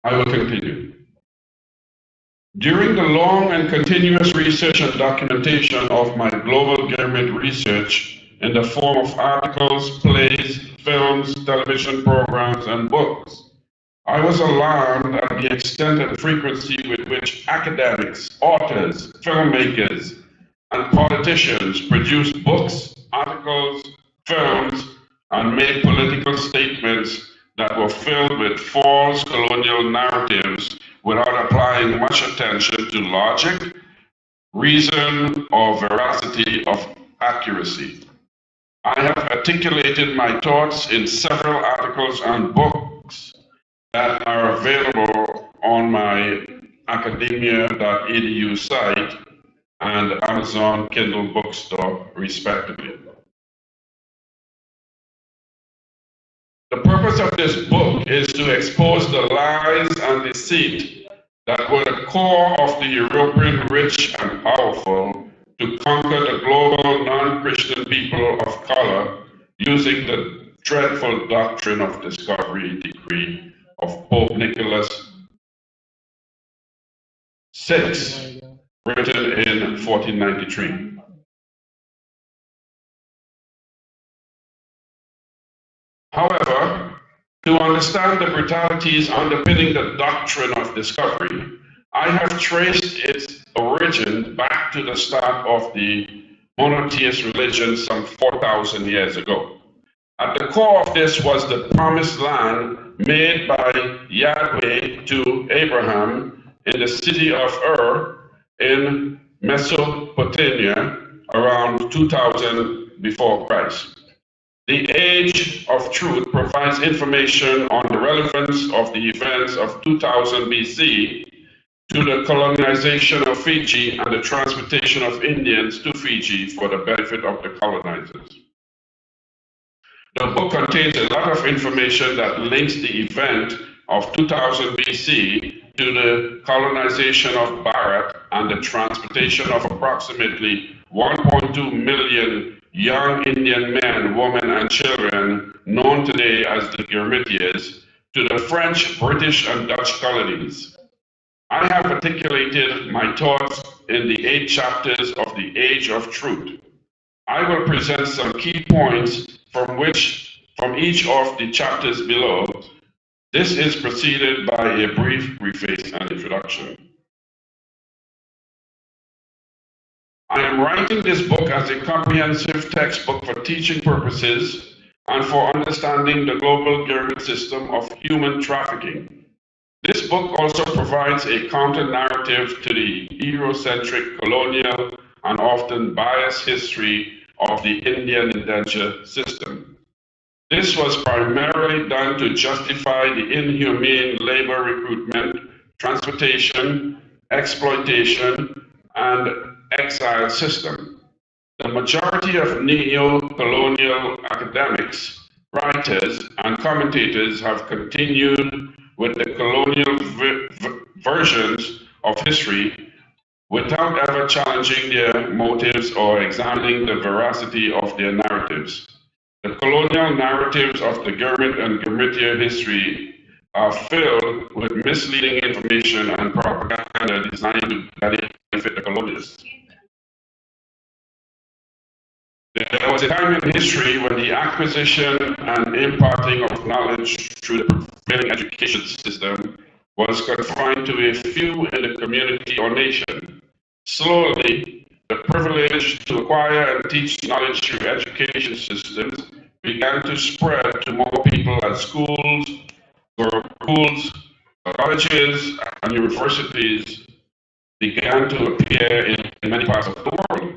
I will continue. During the long and continuous research and documentation of my global Girmit research in the form of articles, plays, films, television programs, and books, I was alarmed at the extent and frequency with which academics, authors, filmmakers, and politicians produced books, articles, films, and made political statements that were filled with false colonial narratives without applying much attention to logic, reason, or veracity of accuracy. I have articulated my thoughts in several articles and books that are available on my academia.edu site and Amazon Kindle bookstore, respectively. The purpose of this book is to expose the lies and deceit that were the core of the European rich and powerful to conquer the global non-Christian people of color using the dreadful doctrine of discovery decree of Pope Nicholas VI, written in 1493. However, to understand the brutalities underpinning the doctrine of discovery, I have traced its origin back to the start of the monotheist religion some 4,000 years ago. At the core of this was the promised land made by Yahweh to Abraham in the city of Ur in Mesopotamia around 2000 before Christ. The Age of Truth provides information on the relevance of the events of 2000 BC to the colonization of Fiji and the transportation of Indians to Fiji for the benefit of the colonizers. The book contains a lot of information that links the event of 2000 BC to the colonization of Bharat and the transportation of approximately 1.2 million young Indian men, women, and children, known today as the Girmitiyas, to the French, British, and Dutch colonies. I have articulated my thoughts in the 8 chapters of the Age of Truth. I will present some key points from each of the chapters below. This is preceded by a brief preface and introduction. I am writing this book as a comprehensive textbook for teaching purposes and for understanding the global Girmit system of human trafficking. This book also provides a counter-narrative to the Eurocentric, colonial, and often biased history of the Indian indenture system. This was primarily done to justify the inhumane labor recruitment, transportation, exploitation, and exile system. The majority of neo-colonial academics, writers, and commentators have continued with the colonial versions of history without ever challenging their motives or examining the veracity of their narratives. The colonial narratives of the Girmit and Girmitiya history are filled with misleading information and propaganda designed to benefit the colonialists. There was a time in history when the acquisition and imparting of knowledge through the prevailing education system was confined to a few in the community or nation. Slowly, the privilege to acquire and teach knowledge through education systems began to spread to more people as schools, colleges, and universities began to appear in many parts of the world.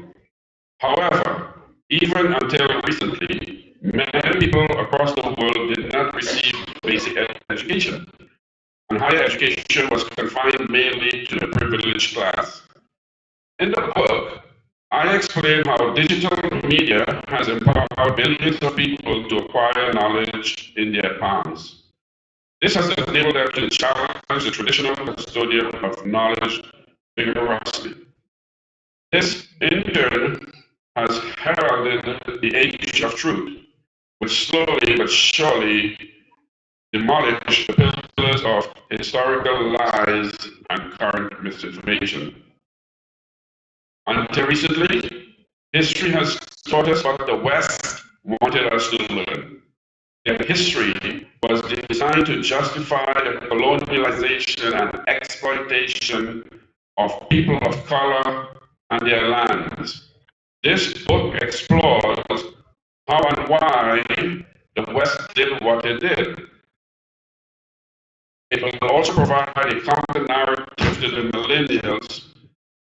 However, even until recently, many people across the world did not receive basic education, and higher education was confined mainly to the privileged class. In the book, I explain how digital media has empowered billions of people to acquire knowledge in their palms. This has enabled them to challenge the traditional custodian of knowledge vigorously. This, in turn, has heralded the Age of Truth, which slowly but surely demolished the pillars of historical lies and current misinformation. Until recently, history has taught us what the West wanted us to learn. Their history was designed to justify the colonialization and exploitation of people of color and their lands. This book explores how and why the West did what it did. It will also provide a counter-narrative to the millennials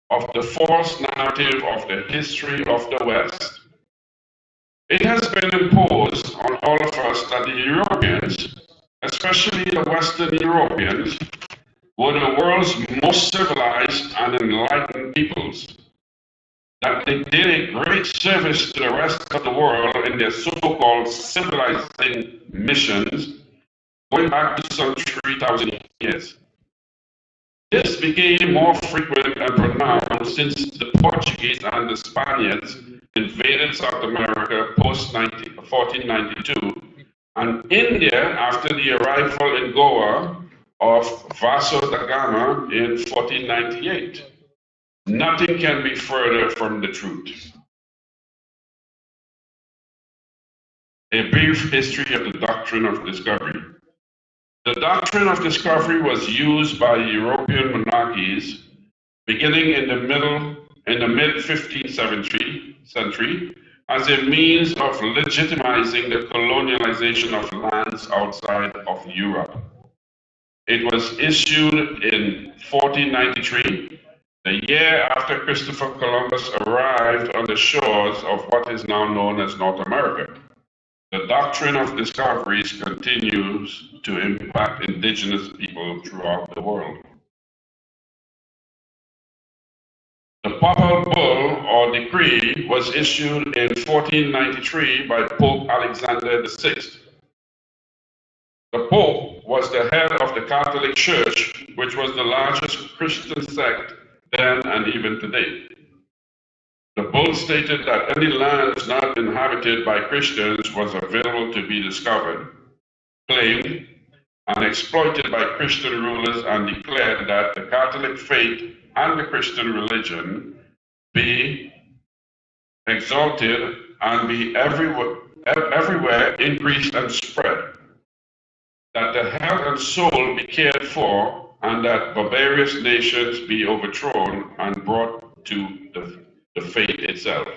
of the false narrative of the history of the West. It has been imposed on all of us that the Europeans, especially the Western Europeans, were the world's most civilized and enlightened peoples, that they did a great service to the rest of the world in their so-called civilizing missions going back to some 3,000 years. This became more frequent and pronounced since the Portuguese and the Spaniards invaded South America post-1492, and India after the arrival in Goa of Vasco da Gama in 1498. Nothing can be further from the truth. A brief history of the doctrine of discovery. The doctrine of discovery was used by European monarchies beginning in the mid-15th century as a means of legitimizing the colonialization of lands outside of Europe. It was issued in 1493, the year after Christopher Columbus arrived on the shores of what is now known as North America. The doctrine of discoveries continues to impact indigenous people throughout the world. The Papal Bull or decree was issued in 1493 by Pope Alexander VI. The Pope was the head of the Catholic Church, which was the largest Christian sect then and even today. The bull stated that any lands not inhabited by Christians was available to be discovered, claimed, and exploited by Christian rulers, and declared that the Catholic faith and the Christian religion be exalted and be everywhere increased and spread, that the health and soul be cared for, and that barbarous nations be overthrown and brought to the faith itself.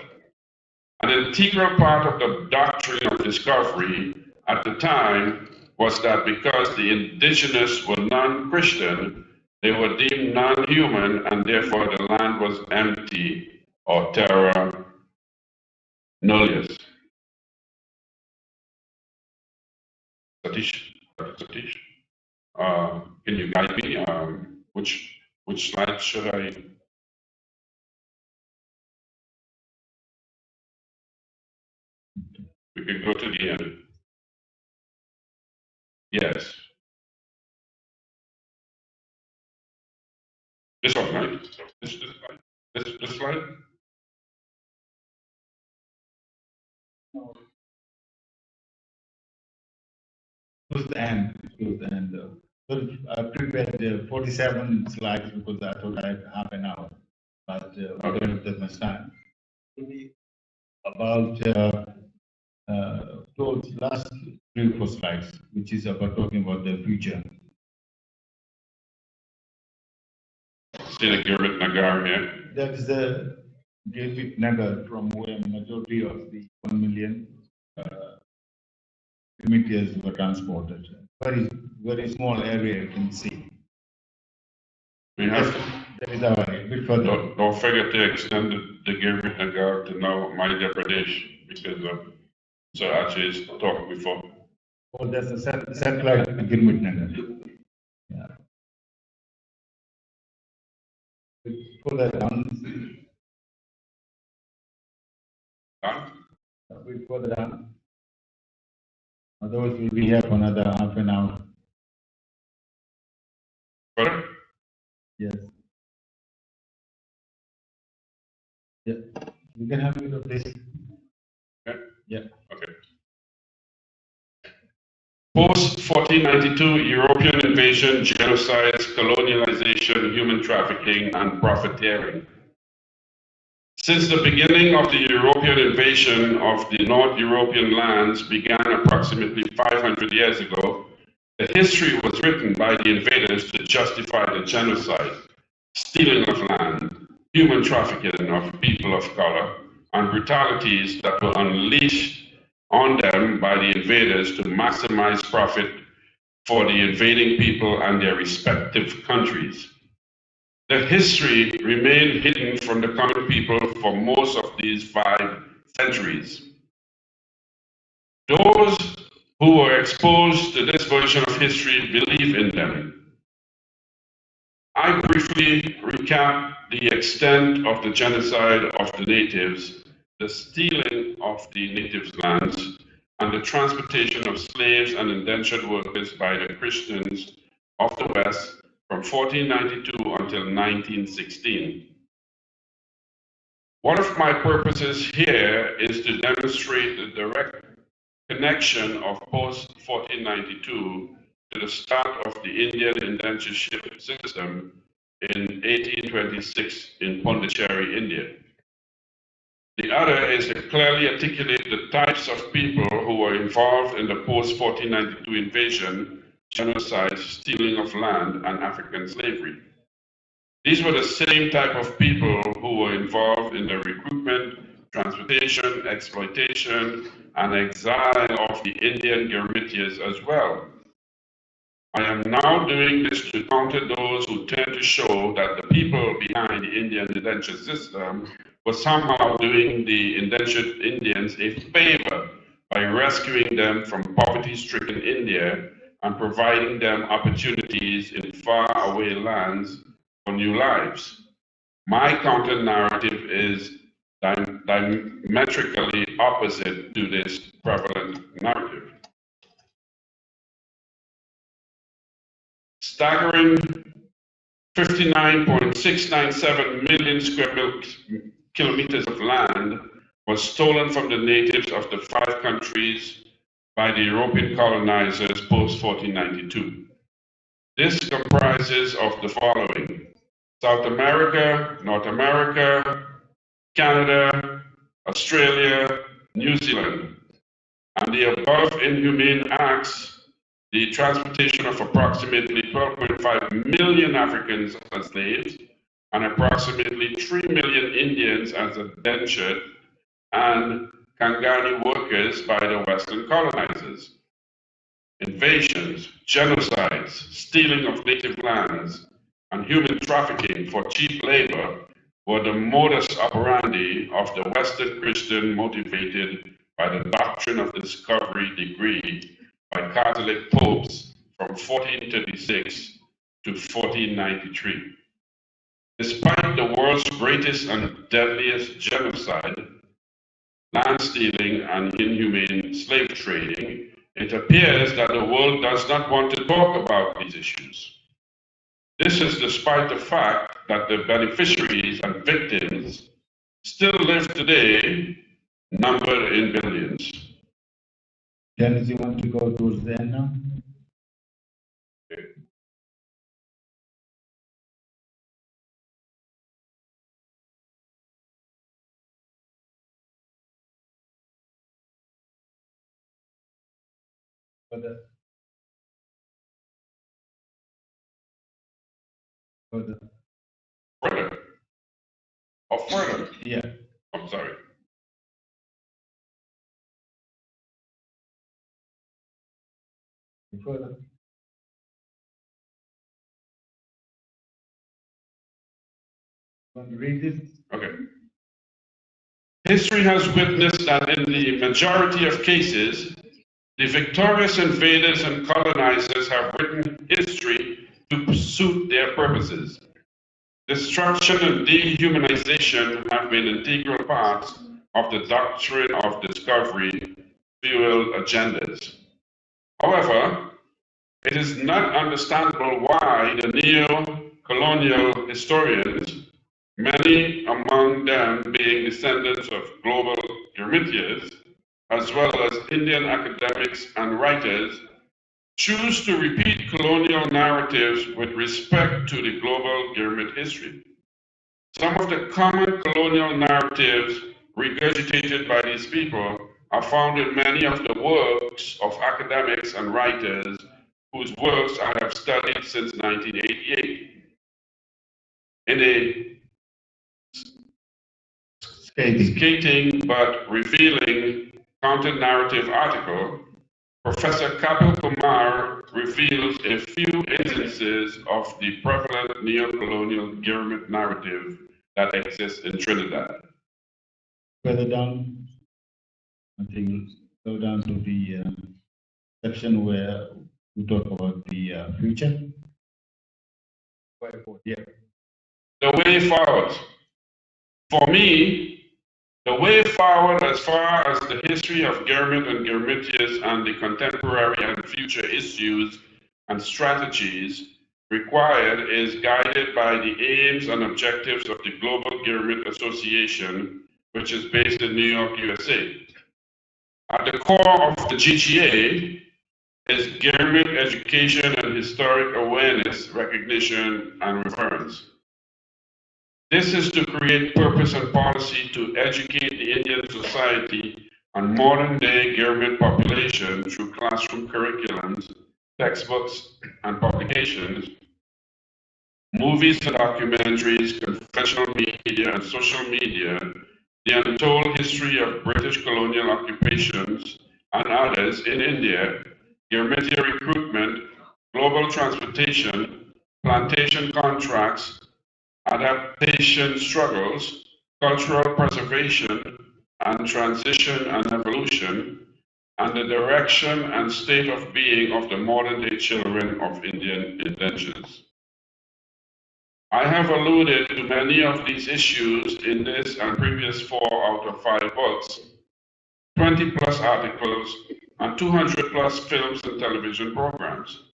An integral part of the doctrine of discovery at the time was that because the indigenous were non-Christian, they were deemed non-human, and therefore the land was empty, or terra nullius. Satish, can you guide me? Which slide should I? We can go to the end. Yes. This one, right? This slide? This slide? Towards the end. So I prepared 47 slides because I thought I had half an hour, but we don't have that much time. About those last 3 or 4 slides, which is about talking about the future. See the Girmitiya here? That is the Girmitiya from where majority of the 1 million Girmitiyas were transported. Very small area you can see. We have that is our a bit further. don't forget to extend the Girmitiya to now Madhya Pradesh, because so actually it's talked before. Oh, that's a satellite Girmitiya. Yeah. Further down. Huh? A bit further down. Otherwise, we'll be here for another half an hour. Further? Yes. Yeah. You can have it of this. Yeah. Yeah. Okay. Post-1492 European invasion, genocides, colonialization, human trafficking, and profiteering. Since the beginning of the European invasion of the North European lands began approximately 500 years ago, the history was written by the invaders to justify the genocide, stealing of land, human trafficking of people of color, and brutalities that were unleashed on them by the invaders to maximize profit for the invading people and their respective countries. The history remained hidden from the common people for most of these 5 centuries. Those who were exposed to this version of history believe in them. I briefly recap the extent of the genocide of the natives, the stealing of the natives' lands, and the transportation of slaves and indentured workers by the Christians of the West from 1492 until 1916. One of my purposes here is to demonstrate the direct connection of post-1492 to the start of the Indian indentureship system in 1826 in Pondicherry, India. The other is to clearly articulate the types of people who were involved in the post-1492 invasion, genocide, stealing of land, and African slavery. These were the same type of people who were involved in the recruitment, transportation, exploitation, and exile of the Indian Girmitiyas as well. I am now doing this to counter those who tend to show that the people behind the Indian indenture system were somehow doing the indentured Indians a favor by rescuing them from poverty-stricken India and providing them opportunities in faraway lands for new lives. My counter-narrative is diametrically opposite to this prevalent narrative. Staggering 59.697 million square kilometers of land was stolen from the natives of the 5 countries by the European colonizers post-1492. This comprises of the following: South America, North America, Canada, Australia, New Zealand, and the above inhumane acts, the transportation of approximately 12.5 million Africans as slaves and approximately 3 million Indians as indentured and Kangani workers by the Western colonizers. Invasions, genocides, stealing of native lands, and human trafficking for cheap labor were the modus operandi of the Western Christian motivated by the doctrine of discovery decreed by Catholic popes from 1436 to 1493. Despite the world's greatest and deadliest genocide, land stealing, and inhumane slave trading, it appears that the world does not want to talk about these issues. This is despite the fact that the beneficiaries and victims still live today, numbered in billions. Dennis, you want to go towards the end now? Further. Further. Oh, further. Yeah. I'm sorry. Further. Want to read this? Okay. History has witnessed that in the majority of cases, the victorious invaders and colonizers have written history to suit their purposes. Destruction and dehumanization have been integral parts of the doctrine of discovery fueled agendas. However, it is not understandable why the neo-colonial historians, many among them being descendants of global Girmitiyas, as well as Indian academics and writers, choose to repeat colonial narratives with respect to the global Girmit history. Some of the common colonial narratives regurgitated by these people are found in many of the works of academics and writers whose works I have studied since 1988. In a scathing but revealing counter-narrative article, Professor Kapil Kumar reveals a few instances of the prevalent neo-colonial Girmit narrative that exists in Trinidad. Further down, I think, go down to the section where we talk about the future. Yeah. The way forward. For me, the way forward as far as the history of Girmit and Girmitiyas and the contemporary and future issues and strategies required is guided by the aims and objectives of the Global Girmit Association, which is based in New York, USA. At the core of the GGA is Girmit education and historic awareness, recognition, and reference. This is to create purpose and policy to educate the Indian society on modern-day Girmit population through classroom curriculums, textbooks, and publications, movies and documentaries, conventional media, and social media, the untold history of British colonial occupations and others in India, Girmitiya recruitment, global transportation, plantation contracts, adaptation struggles, cultural preservation, and transition and evolution, and the direction and state of being of the modern-day children of Indian indentures. I have alluded to many of these issues in this and previous 4 out of 5 books, 20 plus articles, and 200 plus films and television programs.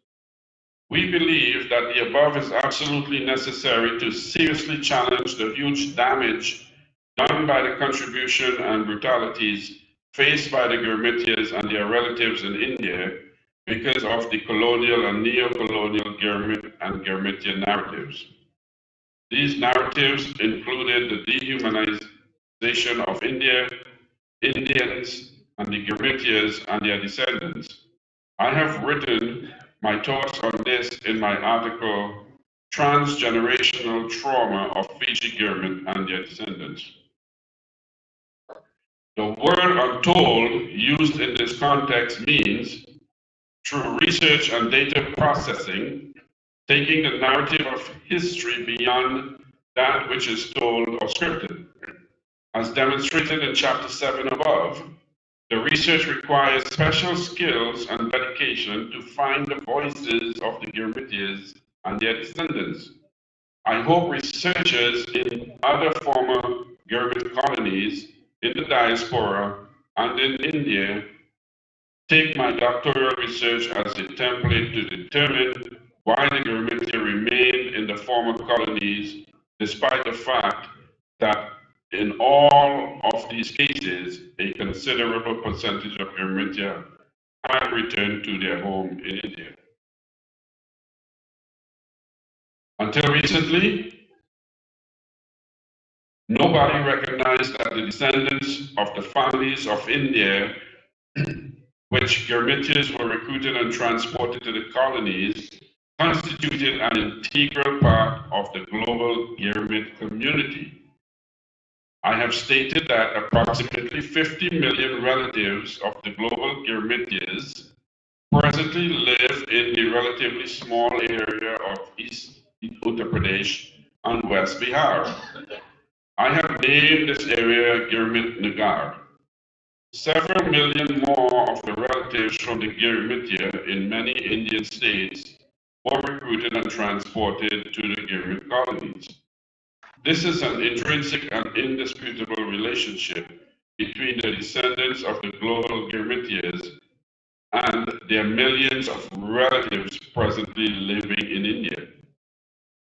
We believe that the above is absolutely necessary to seriously challenge the huge damage done by the contribution and brutalities faced by the Girmitiyas and their relatives in India because of the colonial and neo-colonial Girmit and Girmitiya narratives. These narratives included the dehumanization of India, Indians, and the Girmitiyas and their descendants. I have written my thoughts on this in my article, Transgenerational Trauma of Fiji Girmit and Their Descendants. The word untold used in this context means, through research and data processing, taking the narrative of history beyond that which is told or scripted. As demonstrated in Chapter 7 above, the research requires special skills and dedication to find the voices of the Girmitiyas and their descendants. I hope researchers in other former Girmit colonies in the diaspora and in India take my doctoral research as a template to determine why the Girmitiya remained in the former colonies, despite the fact that in all of these cases, a considerable percentage of Girmitiya had returned to their home in India. Until recently, nobody recognized that the descendants of the families of India, which Girmitiyas were recruited and transported to the colonies, constituted an integral part of the global Girmit community. I have stated that approximately 50 million relatives of the global Girmitiyas presently live in the relatively small area of East Uttar Pradesh and West Bihar. I have named this area Girmit Nagar. Several million more of the relatives from the Girmitiya in many Indian states were recruited and transported to the Girmit colonies. This is an intrinsic and indisputable relationship between the descendants of the global Girmitiyas and their millions of relatives presently living in India.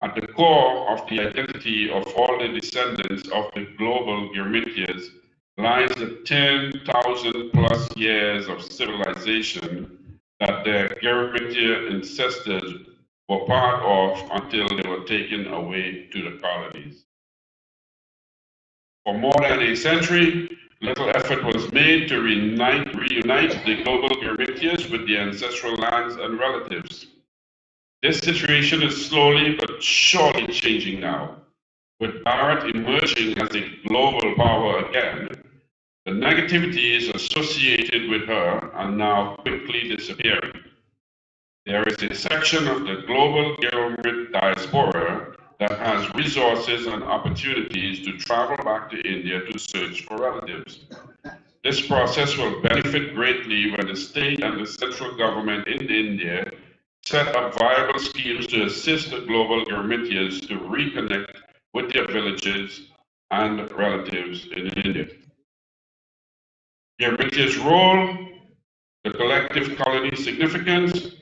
At the core of the identity of all the descendants of the global Girmitiyas lies the 10,000 plus years of civilization that their Girmitiya ancestors were part of until they were taken away to the colonies. For more than a century, little effort was made to reunite the global Girmitiyas with their ancestral lands and relatives. This situation is slowly but surely changing now. With Bharat emerging as a global power again, the negativities associated with her are now quickly disappearing. There is a section of the global Girmit diaspora that has resources and opportunities to travel back to India to search for relatives. This process will benefit greatly when the state and the central government in India set up viable schemes to assist the global Girmitiyas to reconnect with their villages and relatives in India. Girmitiya's role, the collective colony significance,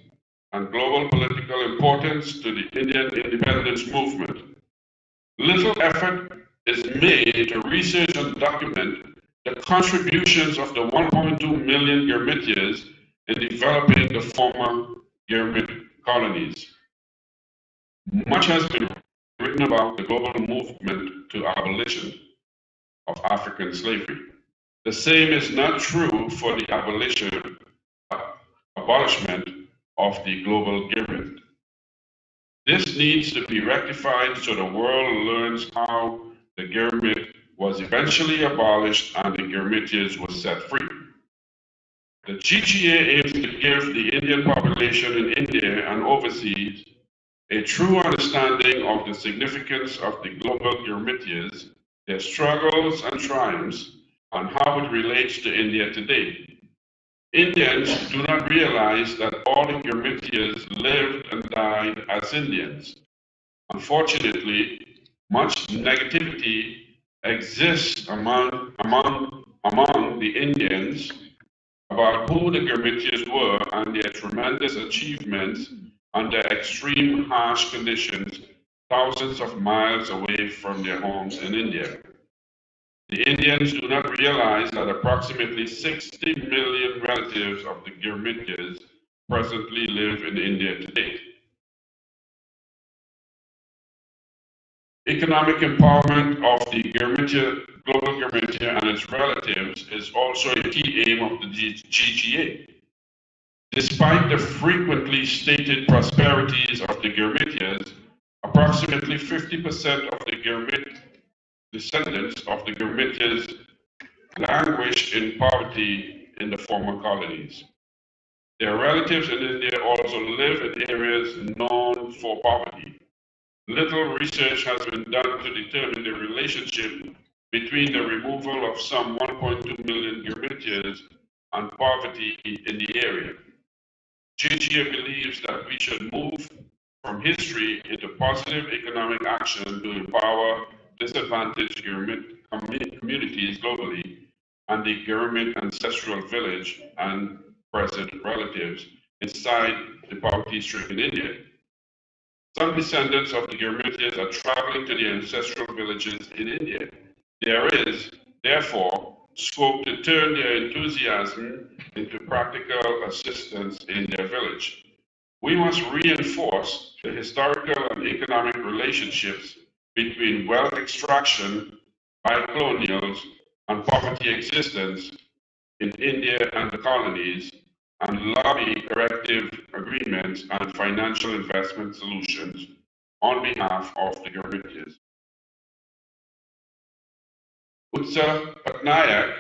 and global political importance to the Indian independence movement. Little effort is made to research and document the contributions of the 1.2 million Girmitiyas in developing the former Girmit colonies. Much has been written about the global movement to abolition of African slavery. The same is not true for the abolishment of the global Girmit. This needs to be rectified so the world learns how the Girmit was eventually abolished and the Girmitiyas were set free. The GGA aims to give the Indian population in India and overseas a true understanding of the significance of the global Girmitiyas, their struggles and triumphs, and how it relates to India today. Indians do not realize that all the Girmitiyas lived and died as Indians. Unfortunately, much negativity exists among the Indians about who the Girmitiyas were and their tremendous achievements under extreme harsh conditions thousands of miles away from their homes in India. The Indians do not realize that approximately 60 million relatives of the Girmitiyas presently live in India today. Economic empowerment of the global Girmitiya and its relatives is also a key aim of the GGA. Despite the frequently stated prosperities of the Girmitiyas, approximately 50% of the descendants of the Girmitiyas languish in poverty in the former colonies. Their relatives in India also live in areas known for poverty. Little research has been done to determine the relationship between the removal of some 1.2 million Girmitiyas and poverty in the area. GGA believes that we should move from history into positive economic action to empower disadvantaged communities globally and the Girmit ancestral village and present relatives inside the poverty-stricken India. Some descendants of the Girmitiyas are traveling to the ancestral villages in India. There is, therefore, scope to turn their enthusiasm into practical assistance in their village. We must reinforce the historical and economic relationships between wealth extraction by colonials and poverty existence in India and the colonies, and lobby corrective agreements and financial investment solutions on behalf of the Girmitiyas. Utsa Patnaik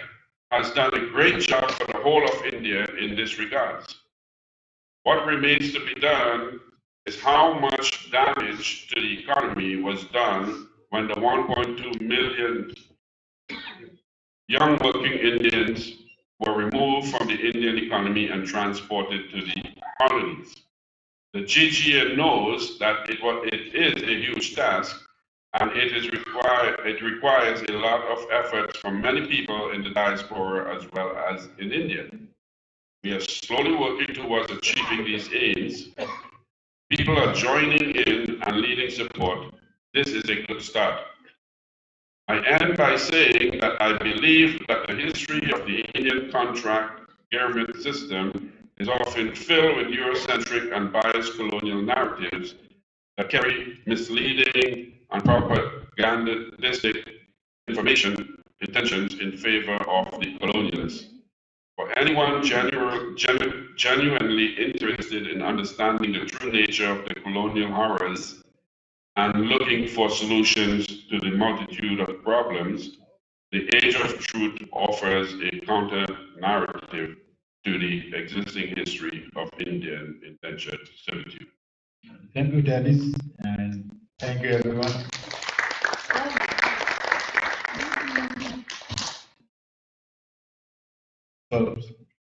has done a great job for the whole of India in this regard. What remains to be done is how much damage to the economy was done when the 1.2 million young working Indians were removed from the Indian economy and transported to the colonies. The GGA knows that it is a huge task and it requires a lot of effort from many people in the diaspora as well as in India. We are slowly working towards achieving these aims. People are joining in and leading support. This is a good start. I end by saying that I believe that the history of the Indian contract Girmit system is often filled with Eurocentric and biased colonial narratives that carry misleading and propagandistic information intentions in favor of the colonialists. For anyone genuinely interested in understanding the true nature of the colonial horrors and looking for solutions to the multitude of problems, the Age of Truth offers a counter-narrative to the existing history of Indian indentured servitude. Thank you, Dennis, and thank you, everyone. So,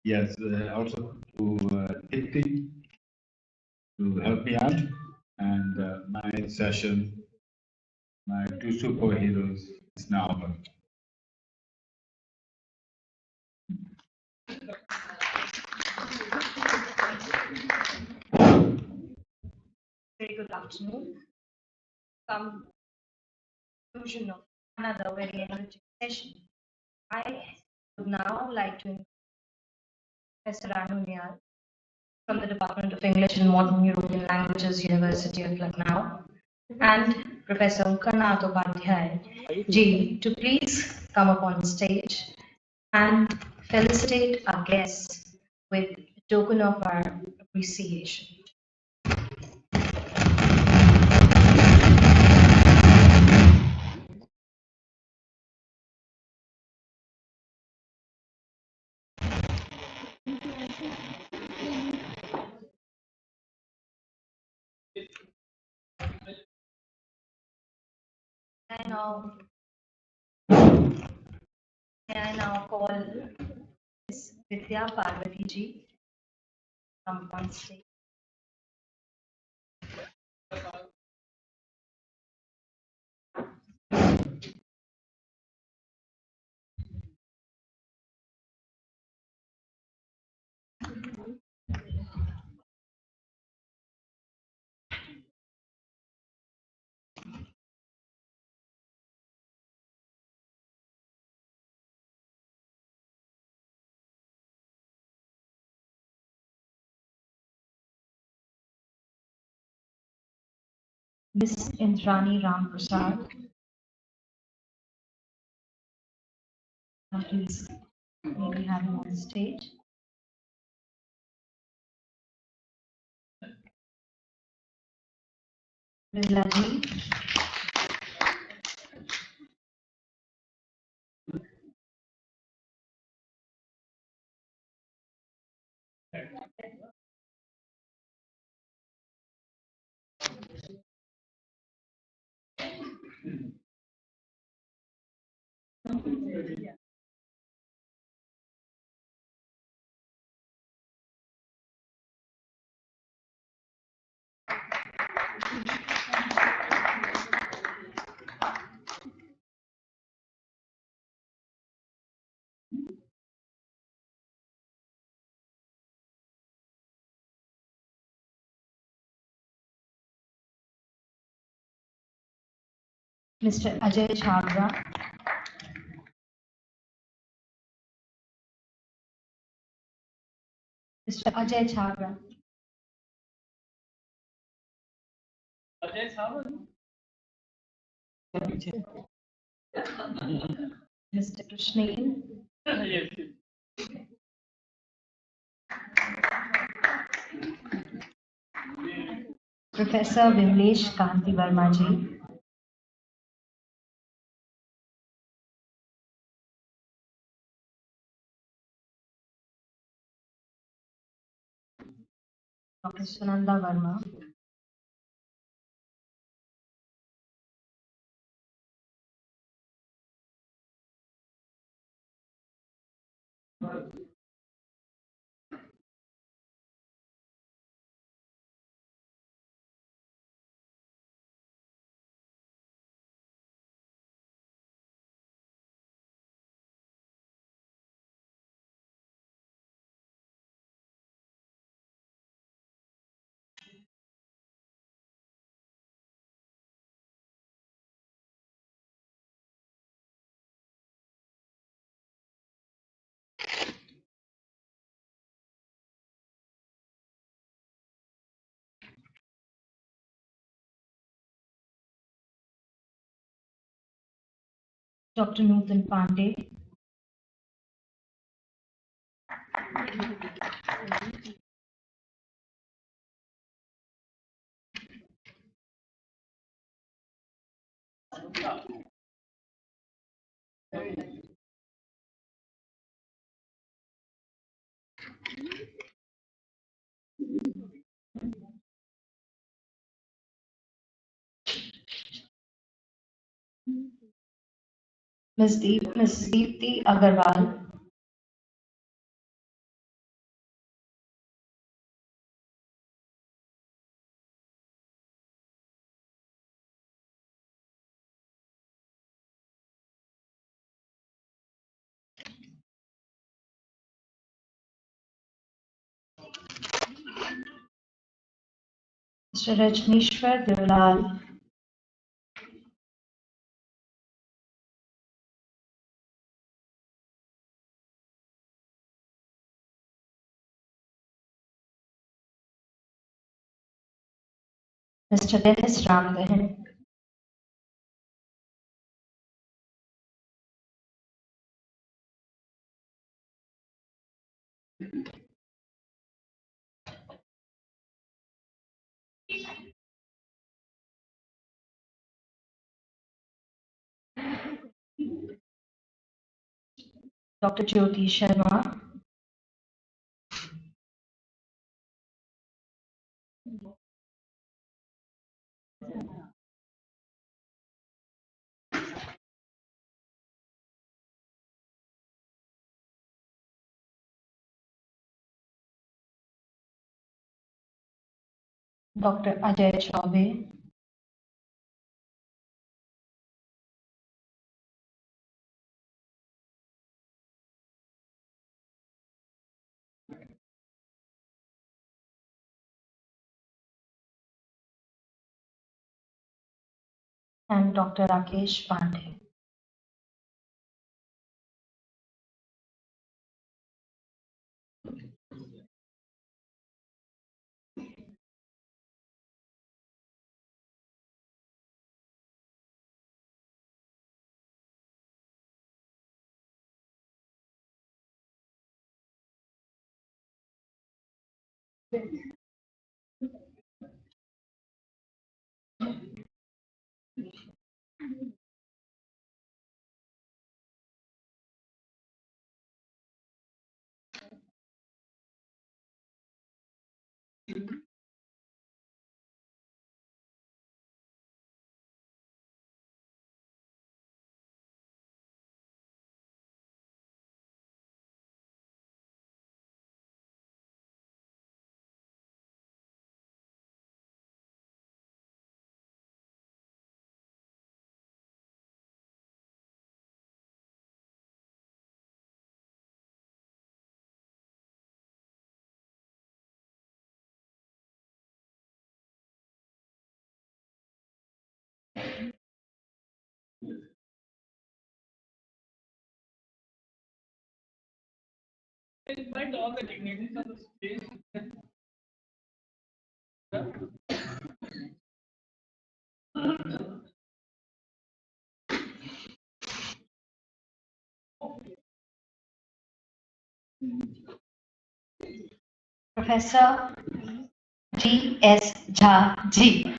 yes, also to Dipti to help me out, and my session, my two superheroes is now over. Very good afternoon. Some conclusion of another very enriching session. I would now like to invite Professor Anu Nial from the Department of English and Modern European Languages, University of Lucknow, and Professor Karnath Upadhyay Ji to please come up on stage and felicitate our guests with a token of our appreciation. I now call Ms. Vidya Parvati Ji come on stage. Miss Indrani Ram Prasad. Please, may we have him on the stage? Mila ji. Mr. Ajay Chhabra. Mr. Ajay Chhabra. Ajay Chhabra. Mr. Krishnil. Yes. Professor Vimlesh Kanti Verma ji. Dr. Sunanda Verma. Dr. Nutan Pandey. Ms. Deepti Agarwal. Mr. Rajnishwar Devlal. Mr. Dennis Ramdahan. Dr. Jyoti Sharma. Dr. Ajay Chaube. And Dr. Rakesh Pandey. Professor G.S. Jha Ji.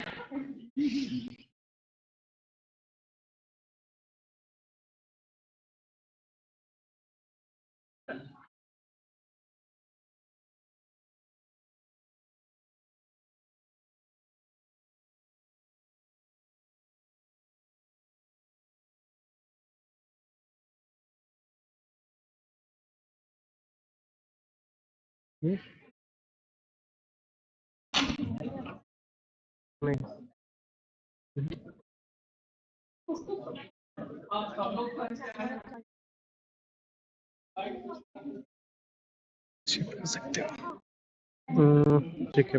ठीक है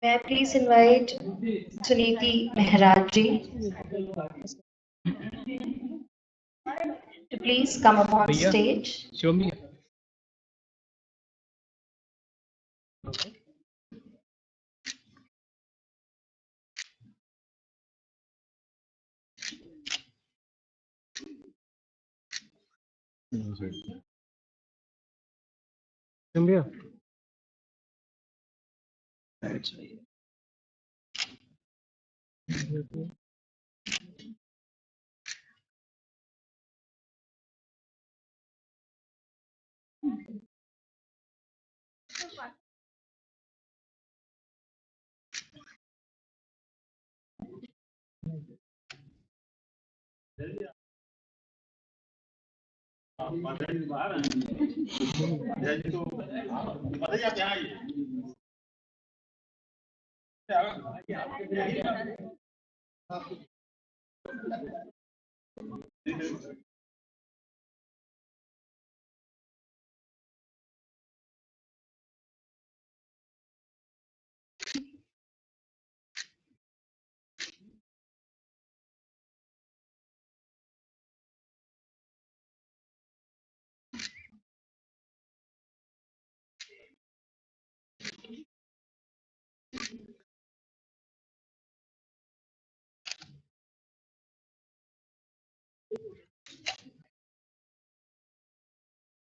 May I please invite Suniti Mehraj Ji to please come up on stage. show me Cumbia.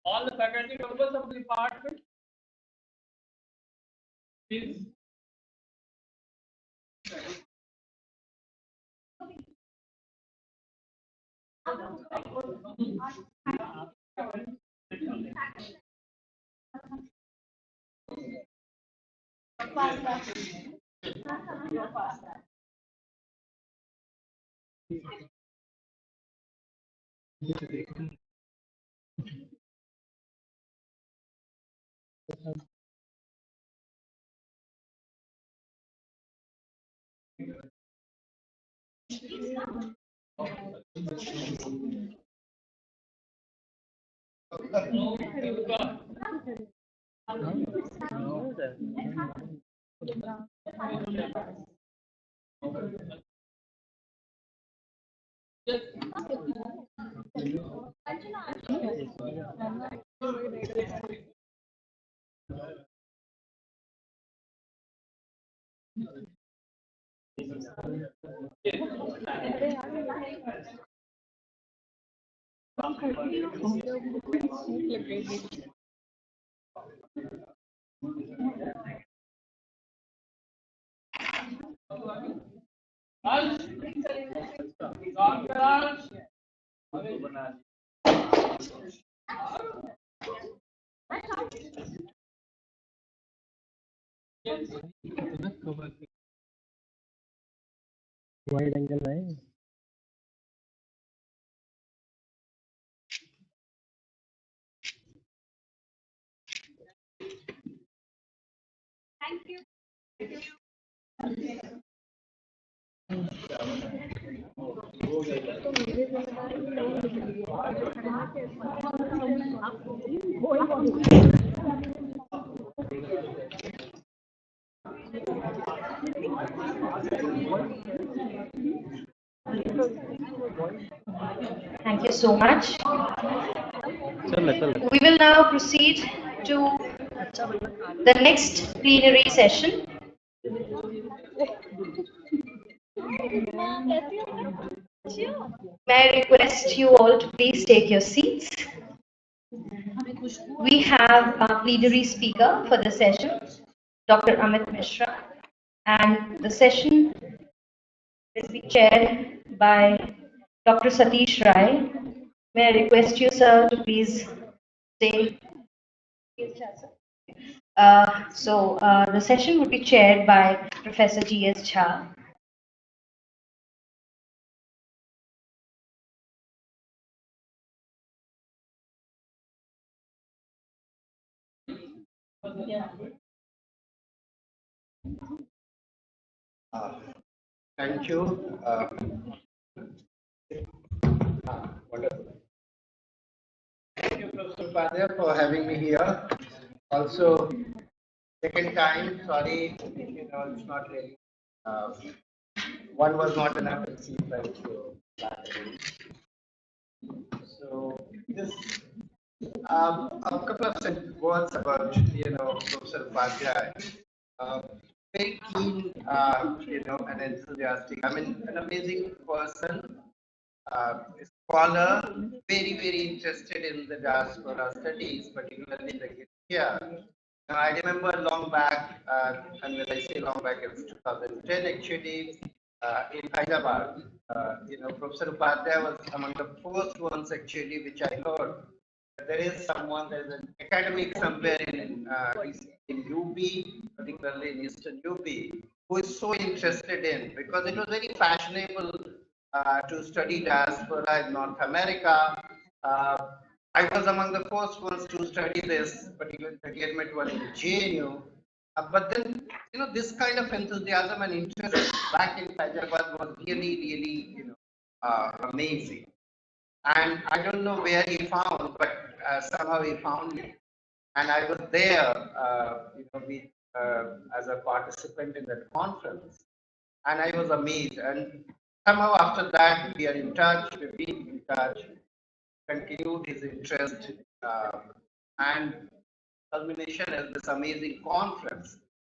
All the faculty members of the department, please. Wide angle है. Thank you so much. चल. We will now proceed to the next plenary session. May I request you all to please take your seats. We have our plenary speaker for the session, Dr. Amit Mishra, and the session will be chaired by Dr. Satish Rai. May I request you, sir, to please stay. The session would be chaired by Professor G.S. Jha. Thank you. Wonderful. Thank you, Professor Upadhyay, for having me here. Also, second time, sorry, it's not really. One was not enough, it seems like. So, just a couple of words about, Professor Upadhyay. Very keen, and enthusiastic. I mean, an amazing person, scholar, very, very interested in the diaspora studies, particularly the Girmitiya. Now, I remember long back, and when I say long back, it's 2010 actually, in Hyderabad. Professor Upadhyay was among the first ones actually which I heard. There is someone, there's an academic somewhere in UP, particularly in Eastern UP, who is so interested in, because it was very fashionable to study diaspora in North America. I was among the first ones to study this, particularly the Girmit one in JNU. But then, this kind of enthusiasm and interest back in Hyderabad was really, really, amazing. And I don't know where he found, but somehow he found me. And I was there, as a participant in that conference. And I was amazed. And somehow after that, we are in touch, we've been in touch, continued his interest, and culmination is this amazing conference,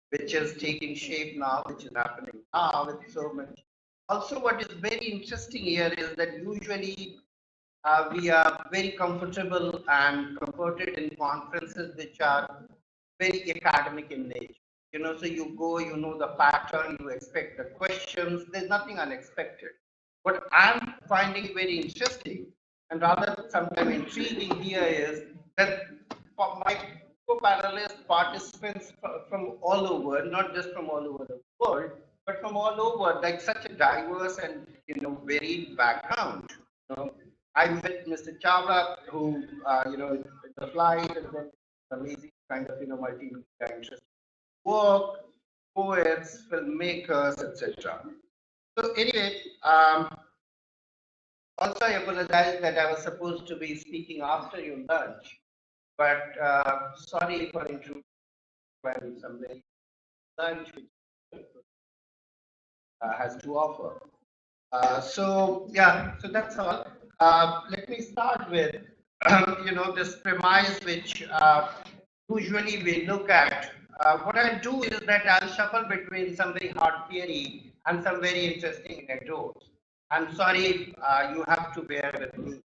which is taking shape now, which is happening now with so much. Also, what is very interesting here is that usually we are very comfortable and comforted in conferences which are very academic in nature. So you go, you know the pattern, you expect the questions, there's nothing unexpected. What I'm finding very interesting and rather sometimes intriguing here is that for my co-panelists, participants from all over, not just from all over the world, but from all over, like such a diverse and varied background. I met Mr. Chawla, who in the flight, and then amazing kind of multimedia interest work, poets, filmmakers, etc. So anyway, Also, I apologize that I was supposed to be speaking after your lunch, but sorry for intruding when somebody lunch which has to offer. So that's all. Let me start with this premise which usually we look at. What I'll do is that I'll shuffle between some very hard theory and some very interesting anecdotes. I'm sorry, you have to bear with me.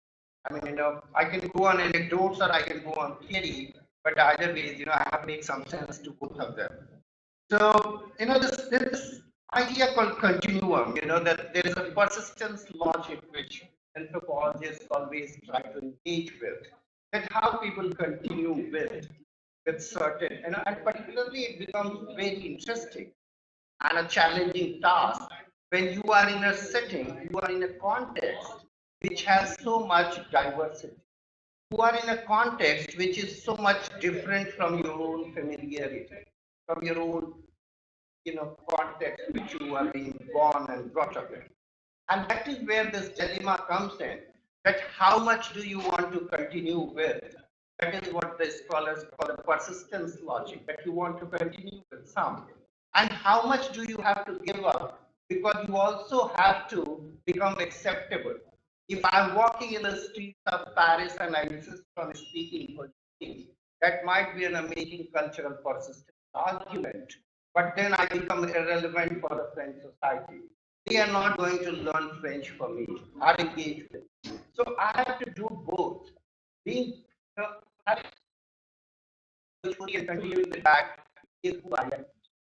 I mean, I can go on anecdotes or I can go on theory, but either ways, I have to make some sense to both of them. So, this idea called continuum, that there is a persistence logic which anthropologists always try to engage with, that how people continue with certain, and particularly it becomes very interesting and a challenging task when you are in a setting, you are in a context which has so much diversity. You are in a context which is so much different from your own familiarity, from your own context which you are being born and brought up in. And that is where this dilemma comes in, that how much do you want to continue with? That is what the scholars call the persistence logic, that you want to continue with some. And how much do you have to give up? Because you also have to become acceptable. If I'm walking in the streets of Paris and I insist on speaking Portuguese, that might be an amazing cultural persistence argument. But then I become irrelevant for the French society. They are not going to learn French for me or engage with me. So I have to do both. Being having and continuing with that is who I am.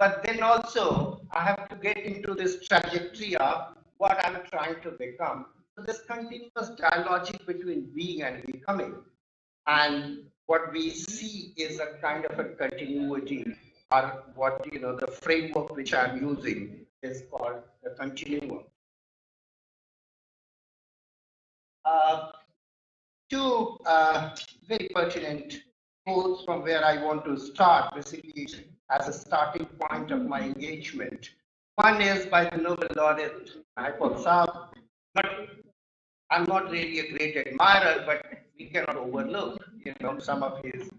But then also I have to get into this trajectory of what I'm trying to become. So this continuous dialogic between being and becoming. And what we see is a kind of a continuity, or what the framework which I'm using is called the continuum. Two very pertinent quotes from where I want to start, basically as a starting point of my engagement. One is by the Nobel laureate Michael Saab. But I'm not really a great admirer, but we cannot overlook, some of his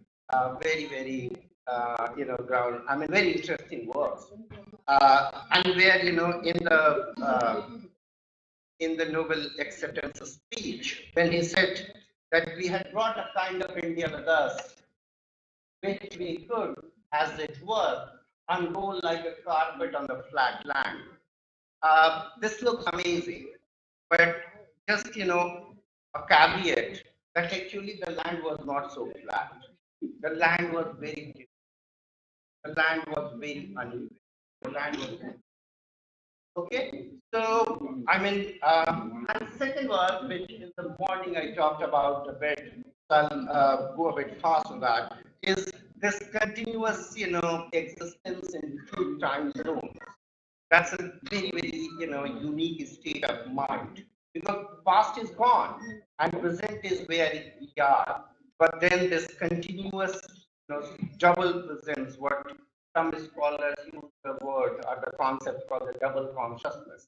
very, very, very interesting works. And where, in the Nobel acceptance speech, when he said that we had brought a kind of India with us, which we could, as it were, unroll like a carpet on the flat land. This looks amazing, but just a caveat that actually the land was not so flat. The land was very different. The land was very uneven. The land was okay. So and second was, which in the morning I talked about a bit. I'll go a bit fast on that. Is this continuous existence in two time zones? That's a very, very unique state of mind, because past is gone and present is where we are. But then this continuous double presence, what some scholars use the word or the concept called the double consciousness.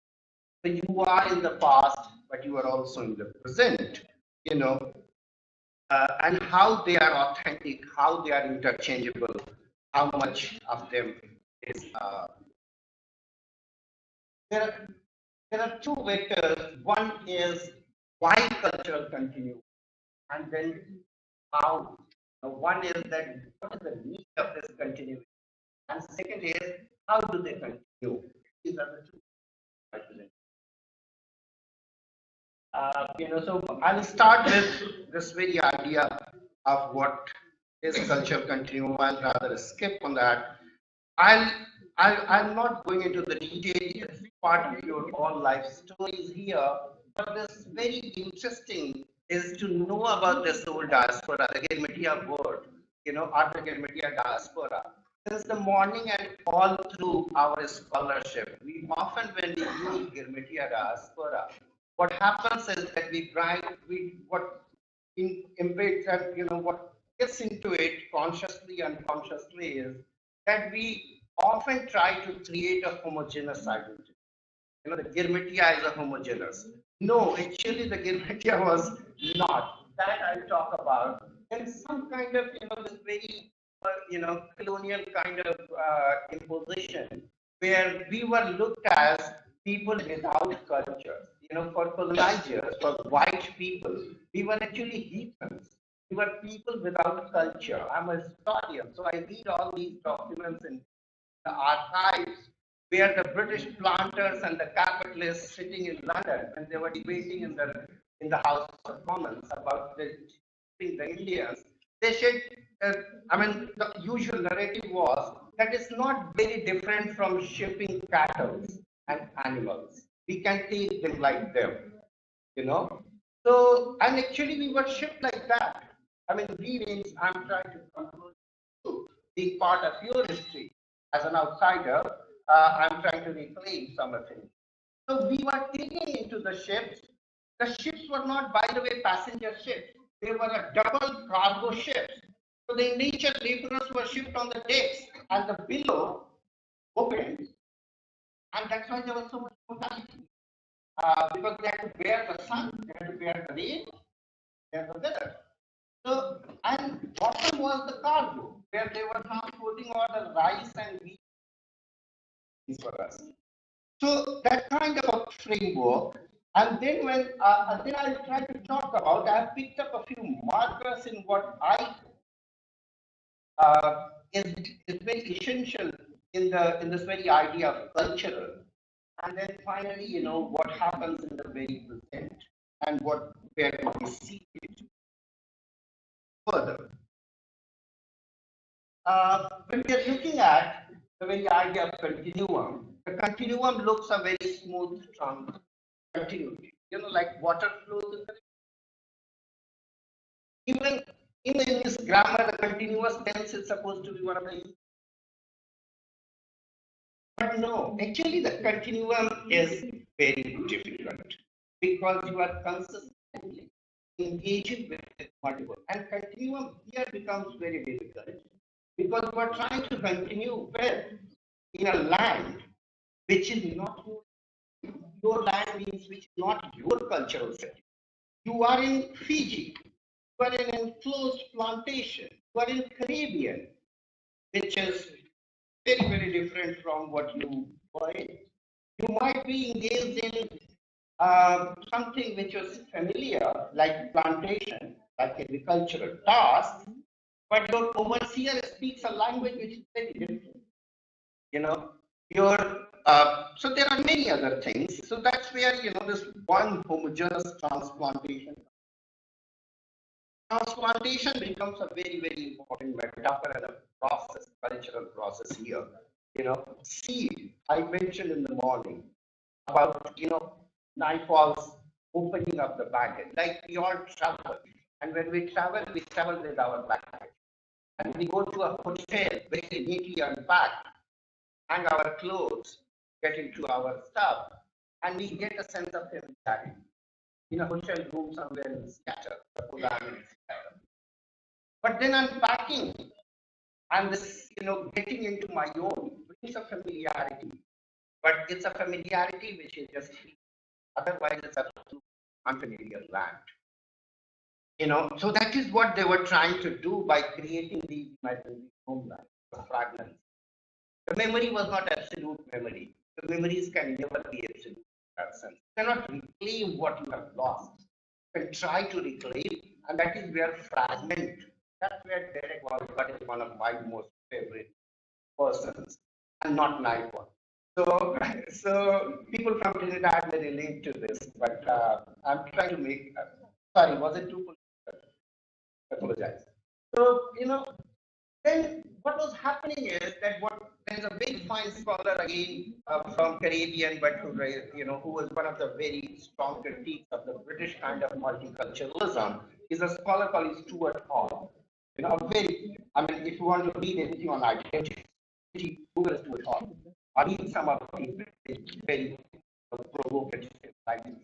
So you are in the past, but you are also in the present. And how they are authentic, how they are interchangeable, how much of them is there are two vectors. One is why cultural continuity, and then how. One is that what is the need of this continuity, and second is how do they continue. These are the two. So I'll start with this very idea of what is cultural continuum. I'll rather skip on that. I'm not going into the detail. It's part of your all life stories here. But this very interesting is to know about this old diaspora, the Girmitiya word, or the Girmitiya diaspora. Since the morning and all through our scholarship, we often, when we use Girmitiya diaspora, what happens is that what embeds that, what gets into it consciously, unconsciously is that we often try to create a homogeneous identity. The Girmitiya is a homogeneous. No, actually the Girmitiya was not. That I'll talk about. And some kind of, this very, colonial kind of imposition where we were looked as people without culture. For colonizers, for white people, we were actually heathens. We were people without culture. I'm a historian, so I read all these documents in the archives where the British planters and the capitalists sitting in London when they were debating in the House of Commons about the Indians, they said, the usual narrative was that it's not very different from shipping cattle and animals. We can take them like them, you know. So, and actually we were shipped like that. We means I'm trying to conclude being part of your history as an outsider, I'm trying to reclaim some of it. So we were taken into the ships. The ships were not, by the way, passenger ships. They were a double cargo ships. So the indentured laborers were shipped on the decks and the below opened. And that's why there was so much mortality. Because they had to bear the sun, they had to bear the rain, they had the weather. So, and bottom was the cargo, where they were transporting all the rice and wheat for us. So that kind of a framework. And then then I'll try to talk about, I've picked up a few markers in what I is very essential in this very idea of cultural. And then finally, what happens in the very present and where do we see it further. When we are looking at the very idea of continuum, the continuum looks a very smooth continuity. Like water flows in the even in English grammar, the continuous tense is supposed to be one of the. But no, actually the continuum is very difficult because you are consistently engaging with multiple. And continuum here becomes very difficult because you are trying to continue well in a land which is not your land means which is not your cultural setting. You are in Fiji, you are in an enclosed plantation, you are in Caribbean, which is very, very different from what you were in. You might be engaged in something which was familiar, like plantation, like agricultural tasks, but your overseer speaks a language which is very different. Your so there are many other things. So that's where this one homogeneous transplantation becomes a very, very important metaphor and a process, cultural process here. Seed, I mentioned in the morning about, nightfalls opening up the baggage. Like we all travel. And when we travel with our baggage. And we go to a hotel very neatly unpacked, hang our clothes, get into our stuff, and we get a sense of familiarity. In a hotel room somewhere in Seattle, but then unpacking and this, getting into my own brings a familiarity. But it's a familiarity which is just otherwise it's absolute unfamiliar land. So that is what they were trying to do by creating these imaginary homelands, fragments. The memory was not absolute memory. The memories can never be absolute in that sense. You cannot reclaim what you have lost. You can try to reclaim, and that is where fragment. That's where Derek Walcott is one of my most favorite persons, and not Naipaul. So, so people from Trinidad may relate to this, but I'm trying to make. Sorry, was it too political? I apologize. So, then what was happening is that there is a very fine scholar again from Caribbean, but who was one of the very strong critiques of the British kind of multiculturalism, is a scholar called Stuart Hall. If you want to read anything on identity, Google Stuart Hall. Or read some of the very provocative writings.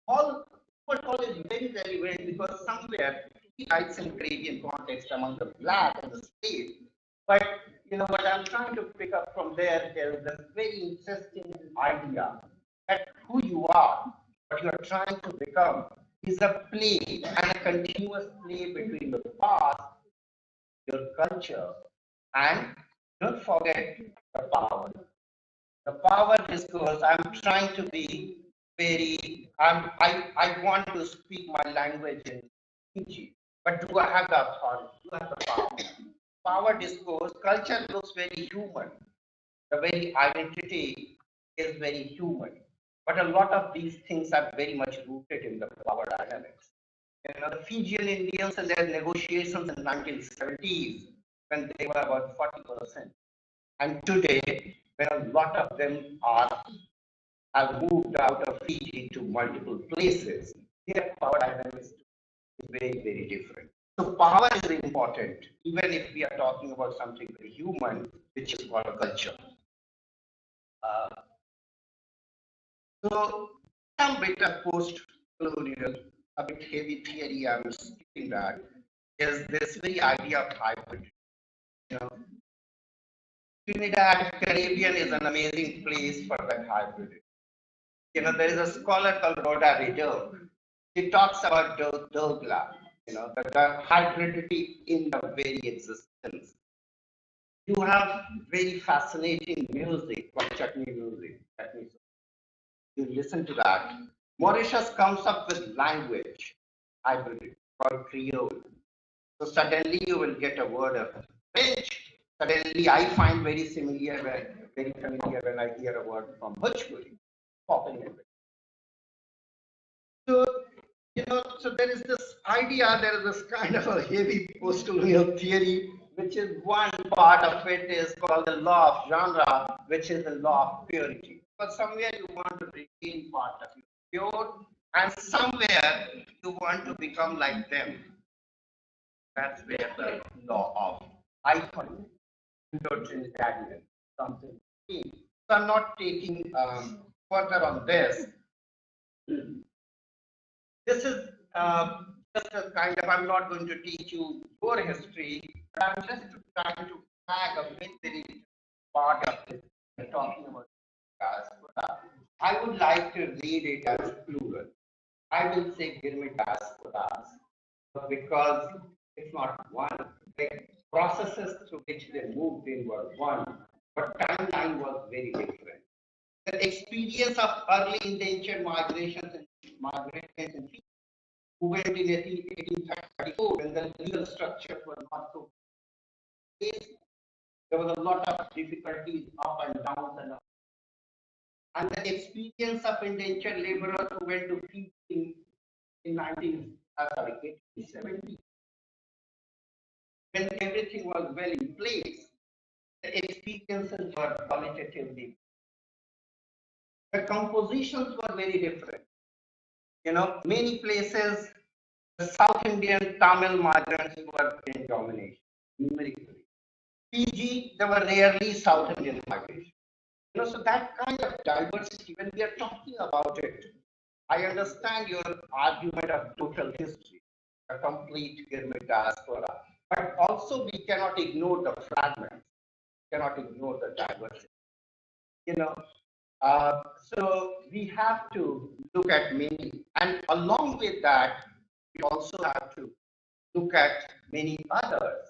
Stuart Hall is very, very weird because somewhere he writes in Caribbean context among the black and the slave. But what I'm trying to pick up from there is this very interesting idea that who you are what you are trying to become is a play and a continuous play between the past, your culture, and don't forget the power. The power discourse, I'm trying to be I want to speak my language in Fiji, but do I have the authority? Do I have the power? Power discourse, culture looks very human. The very identity is very human. But a lot of these things are very much rooted in the power dynamics. You know, the Fijian Indians and their negotiations in 1970s, when they were about 40%. And today, when a lot of them have moved out of Fiji to multiple places, their power dynamics is very, very different. So power is important, even if we are talking about something very human, which is called culture. Uh, so some bit of post-colonial, a bit heavy theory I'm skipping that, is this very idea of hybrid. You know, Trinidad, Caribbean is an amazing place for that hybrid. You know, there is a scholar called Rhoda Rideau. He talks about Dogla, you know, the hybridity in the very existence. You have very fascinating music called chutney music. You listen to that. Mauritius comes up with language hybrid called Creole. So suddenly you will get a word of French. Suddenly I find very familiar when I hear a word from Bhojpuri popping in. So, you know, so there is this idea, there is this kind of a heavy post-colonial theory, which is one part of it is called the law of genre, which is the law of purity. But somewhere you want to retain part of it pure, and somewhere you want to become like them. That's where the law of icon, Indo-Trinidadian, something. So I'm not taking further on this. This is just a kind of, I'm not going to teach you your history, but I'm just trying to flag a very part of this. We're talking about diaspora. I would like to read it as plural. I will say Girmitiya because it's not one. The processes through which they moved in were one, but timeline was very different. The experience of early indentured migrations and migrations who went in 1834 when the legal structures were not so clear. There was a lot of difficulties up and downs and the experience of indentured laborers who went to Fiji in 1870 when everything was well in place. The experiences were qualitatively. The compositions were very different. You know, many places the South Indian Tamil migrants were in domination numerically. Fiji, there were rarely South Indian migration. You know, so that kind of diversity, when we are talking about it, I understand your argument of total history, a complete Girmit diaspora, but also we cannot ignore the fragments, cannot ignore the diversity. You know, so we have to look at many, and along with that, we also have to look at many others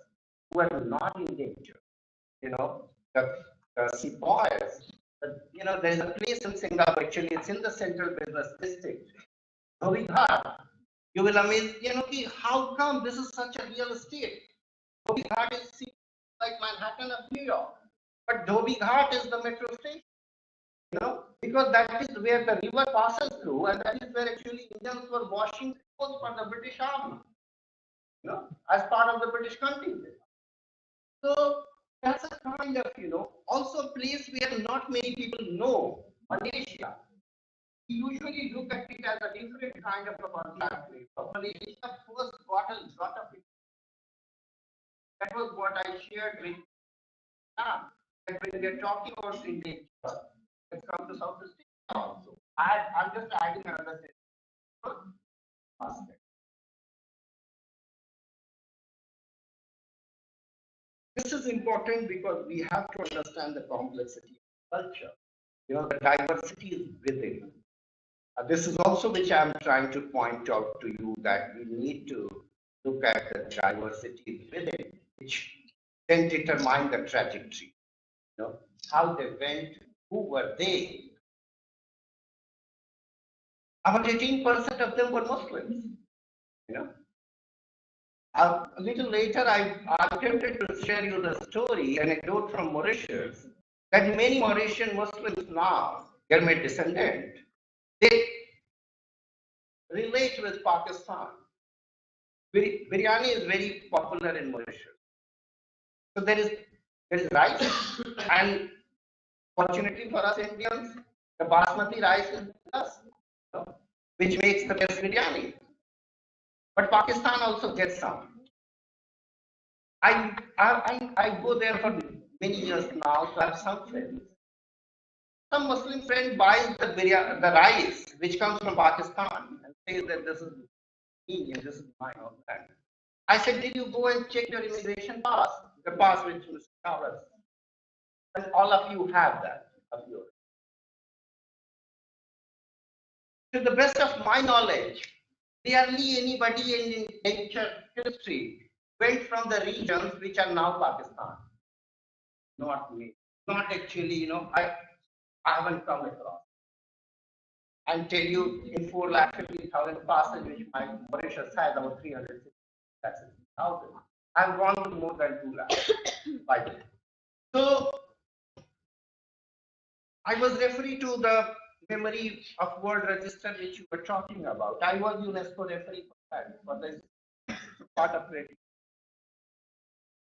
who are not in danger. You know, the sepoys. You know, there is a place in Singapore, actually, it's in the central business district. Dhobi Ghat. You will amaze, you know, how come this is such a real estate? Dhobi Ghat is like Manhattan of New York, but Dhobi Ghat is the metro station. You know, because that is where the river passes through, and that is where actually Indians were washing clothes for the British Army, you know, as part of the British contingent. So that's a kind of, you know, also a place where not many people know, Malaysia. We usually look at it as a different kind of a contact rate. So Malaysia first got a lot of it. That was what I shared with that when we are talking about India, let's come to Southeast Asia also. I'm just adding another aspect. This is important because we have to understand the complexity of culture. You know, the diversity is within. This is also which I'm trying to point out to you, that we need to look at the diversity within, which then determine the trajectory. You know, how they went, who were they? About 18% of them were Muslims. You know, a little later, I attempted to share you the story, anecdote from Mauritius, that many Mauritian Muslims now, Girmit descendant, they relate with Pakistan. Biryani is very popular in Mauritius. So there is rice, and fortunately for us Indians, the basmati rice is with us, you know, which makes the best biryani. But Pakistan also gets some. I go there for many years now, so I have some friends. Some Muslim friend buys the rice which comes from Pakistan and says that this is Indian, this is my own land. I said, did you go and check your immigration pass? The pass which was covered. And all of you have that of yours. To the best of my knowledge, barely anybody in nature history went from the regions which are now Pakistan. Not me. Not actually, you know, I haven't come across. I'll tell you in 4,50,000 passes which my Mauritius has about 360,000. I've gone to more than 2 lakhs by the way. So I was referring to the memory of world register which you were talking about. I was UNESCO referee for that, for this part of it.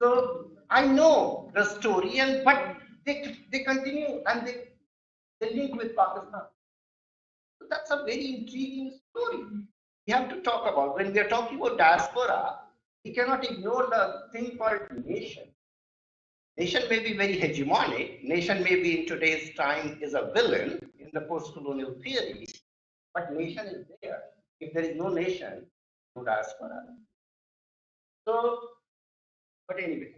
So I know the story, and but they continue and they link with Pakistan. So that's a very intriguing story. We have to talk about, when we are talking about diaspora, we cannot ignore the thing called nation. Nation may be very hegemonic. Nation may be in today's time is a villain in the post-colonial theory, but nation is there. If there is no nation, no diaspora. So, but anyway,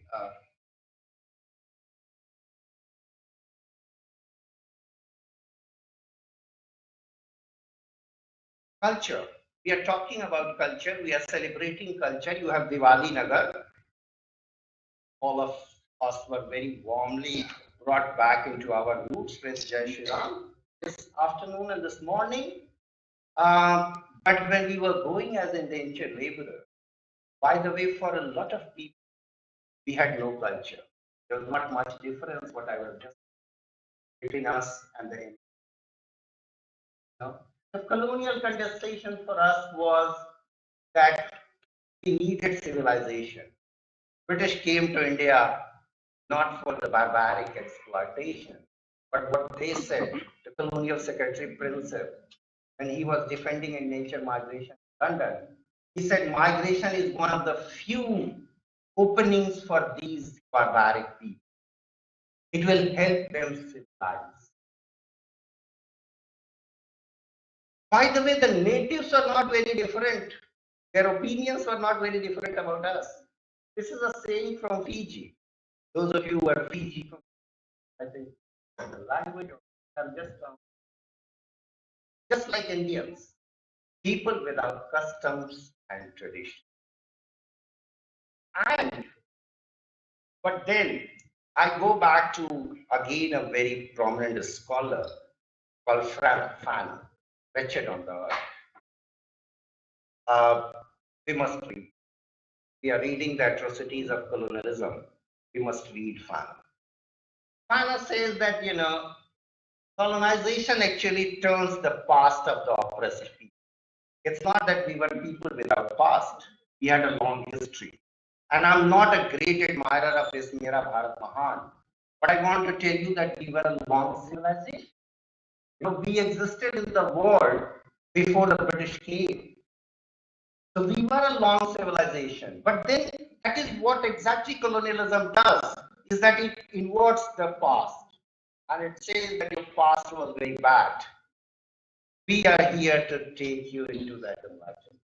culture. We are talking about culture. We are celebrating culture. You have Diwali Nagar. All of us were very warmly brought back into our roots with Jai Shri Ram this afternoon and this morning. But when we were going as indentured laborer, by the way, for a lot of people, we had no culture. There was not much difference what I was just between us and the Indians. The colonial contestation for us was that we needed civilization. British came to India not for the barbaric exploitation, but what they said, the colonial secretary Princep, when he was defending in nature migration in London, he said migration is one of the few openings for these barbaric people. It will help them civilize. By the way, the natives are not very different. Their opinions were not very different about us. This is a saying from Fiji. Those of you who are Fiji, from, I think the language are just like Indians, people without customs and tradition. And but then I go back to again a very prominent scholar called Frank Fan, Wretched on the Earth. We must read. We are reading the atrocities of colonialism. We must read Fan. Fan says that, you know, colonization actually turns the past of the oppressed people. It's not that we were people without past. We had a long history. And I'm not a great admirer of this Mera Bharat Mahan, but I want to tell you that we were a long civilization. You know, we existed in the world before the British came. So we were a long civilization. But then that is what exactly colonialism does, is that it inverts the past. And it says that your past was very bad. We are here to take you into that environment.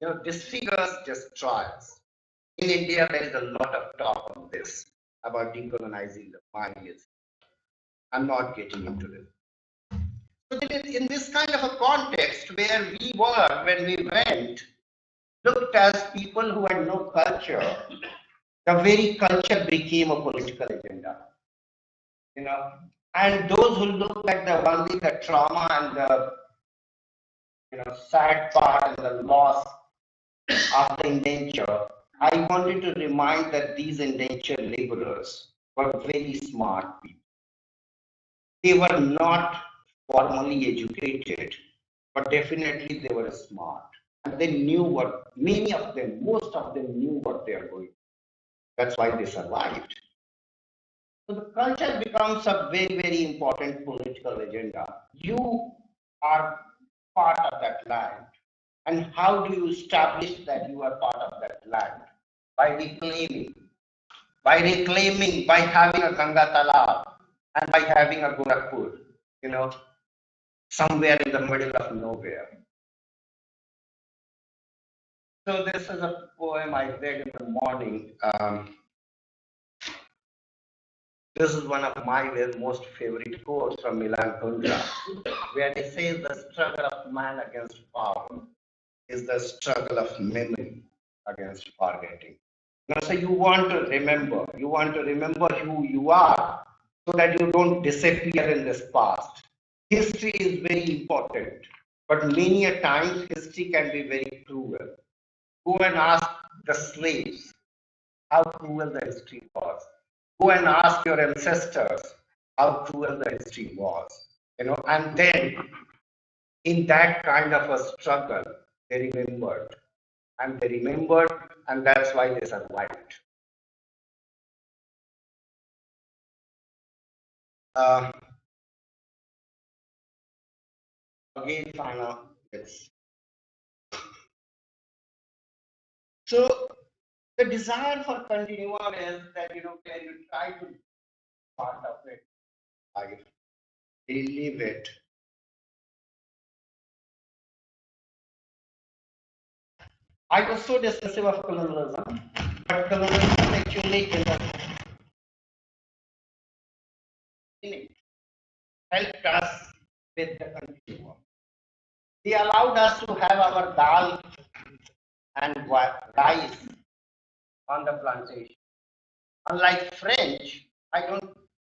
You know, disfigures just trials. In India, there is a lot of talk on this, about decolonizing the mind. I'm not getting into this. So in this kind of a context where we were when we went, looked as people who had no culture, the very culture became a political agenda. You know, and those who look at the only the trauma and the sad part and the loss of the indenture, I wanted to remind that these indentured laborers were very smart people. They were not formally educated, but definitely they were smart. And they knew what, many of them, most of them knew what they are going to. That's why they survived. So the culture becomes a very, very important political agenda. You are part of that land. And how do you establish that you are part of that land? By reclaiming, by having a Ganga Talab and by having a Gorakhpur, somewhere in the middle of nowhere. So this is a poem I read in the morning. This is one of my most favorite quotes from Milan Kundera, where he says the struggle of man against power is the struggle of memory against forgetting. So you want to remember who you are so that you don't disappear in this past. History is very important, but many a times history can be very cruel. Go and ask the slaves how cruel the history was. Go and ask your ancestors how cruel the history was. And then in that kind of a struggle, they remembered. And that's why they survived. Again, Fana, yes. So the desire for continuum is that where you try to be part of it, life, live it. I was so dismissive of colonialism, but colonialism actually helped us with the continuum. They allowed us to have our dal and rice on the plantation. Unlike French,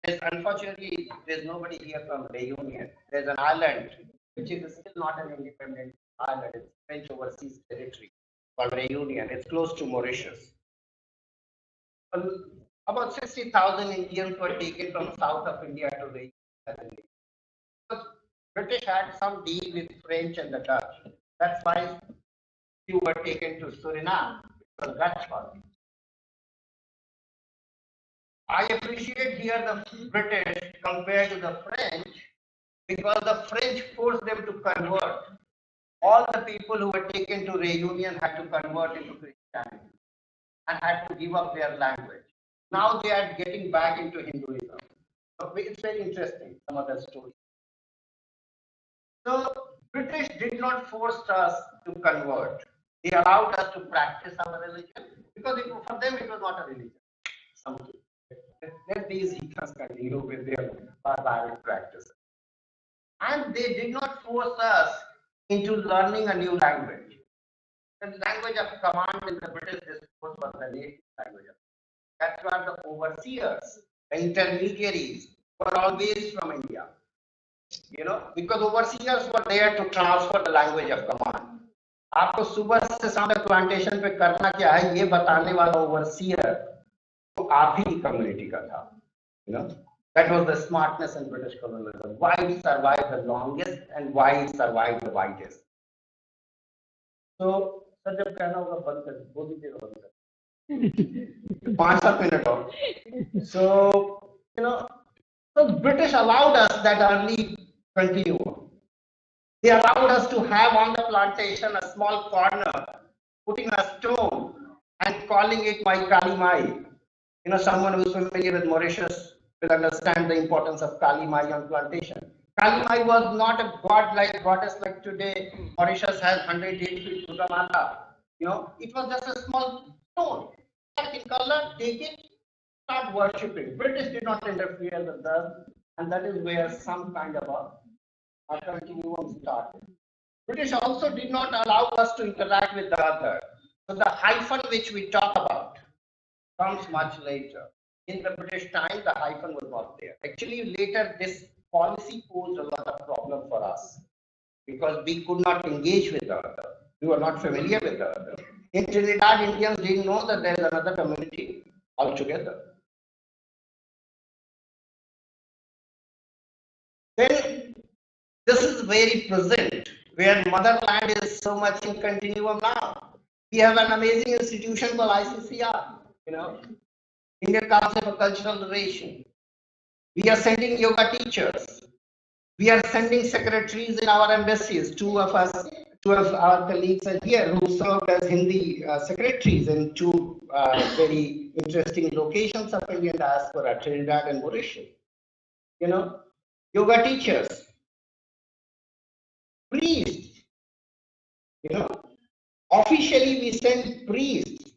unfortunately, there's nobody here from Reunion. There's an island which is still not an independent island. It's French overseas territory called Reunion. It's close to Mauritius. About 60,000 Indians were taken from south of India to Reunion. Because British had some deal with French and the Dutch. That's why few were taken to Suriname because Dutch was. I appreciate here the British compared to the French because the French forced them to convert. All the people who were taken to Reunion had to convert into Christianity and had to give up their language. Now they are getting back into Hinduism. So it's very interesting, some of the stories. So British did not force us to convert. They allowed us to practice our religion because for them it was not a religion. Let these heathens continue with their barbaric practices. And they did not force us into learning a new language. The language of command in the British discourse was the native language. That's why the overseers, the intermediaries, were always from India. Because overseers were there to transfer the language of command. आपको सुबह से शाम तक plantation पे करना क्या है ये बताने वाला ओवरसीयर तो आप ही कम्युनिटी का था. That was the smartness in British colonialism. Why it survived the longest and why it survived the widest. So, sir जब कहना होगा बंद कर बोल दीजिएगा बंद कर 5-7 मिनट और. So, so British allowed us that early continuum. They allowed us to have on the plantation a small corner, putting a stone and calling it my Kali Mai. Someone who is familiar with Mauritius will understand the importance of Kali Mai on plantation. Kali Mai was not a goddess like today. Mauritius has 108 feet Durga Mata. It was just a small stone. In color, take it, start worshipping. British did not interfere with that, and that is where some kind of our continuum started. British also did not allow us to interact with the other. So the hyphen which we talk about comes much later. In the British time, the hyphen was not there. Actually, later this policy posed a lot of problem for us because we could not engage with the other. We were not familiar with the other. In Trinidad, Indians didn't know that there is another community altogether. Then this is very present, where motherland is so much in continuum now. We have an amazing institution called ICCR, Indian Council for Cultural Relation. We are sending yoga teachers. We are sending secretaries in our embassies. Two of our colleagues are here who served as Hindi secretaries in two very interesting locations of Indian diaspora, Trinidad and Mauritius. Yoga teachers, priests, officially we send priests,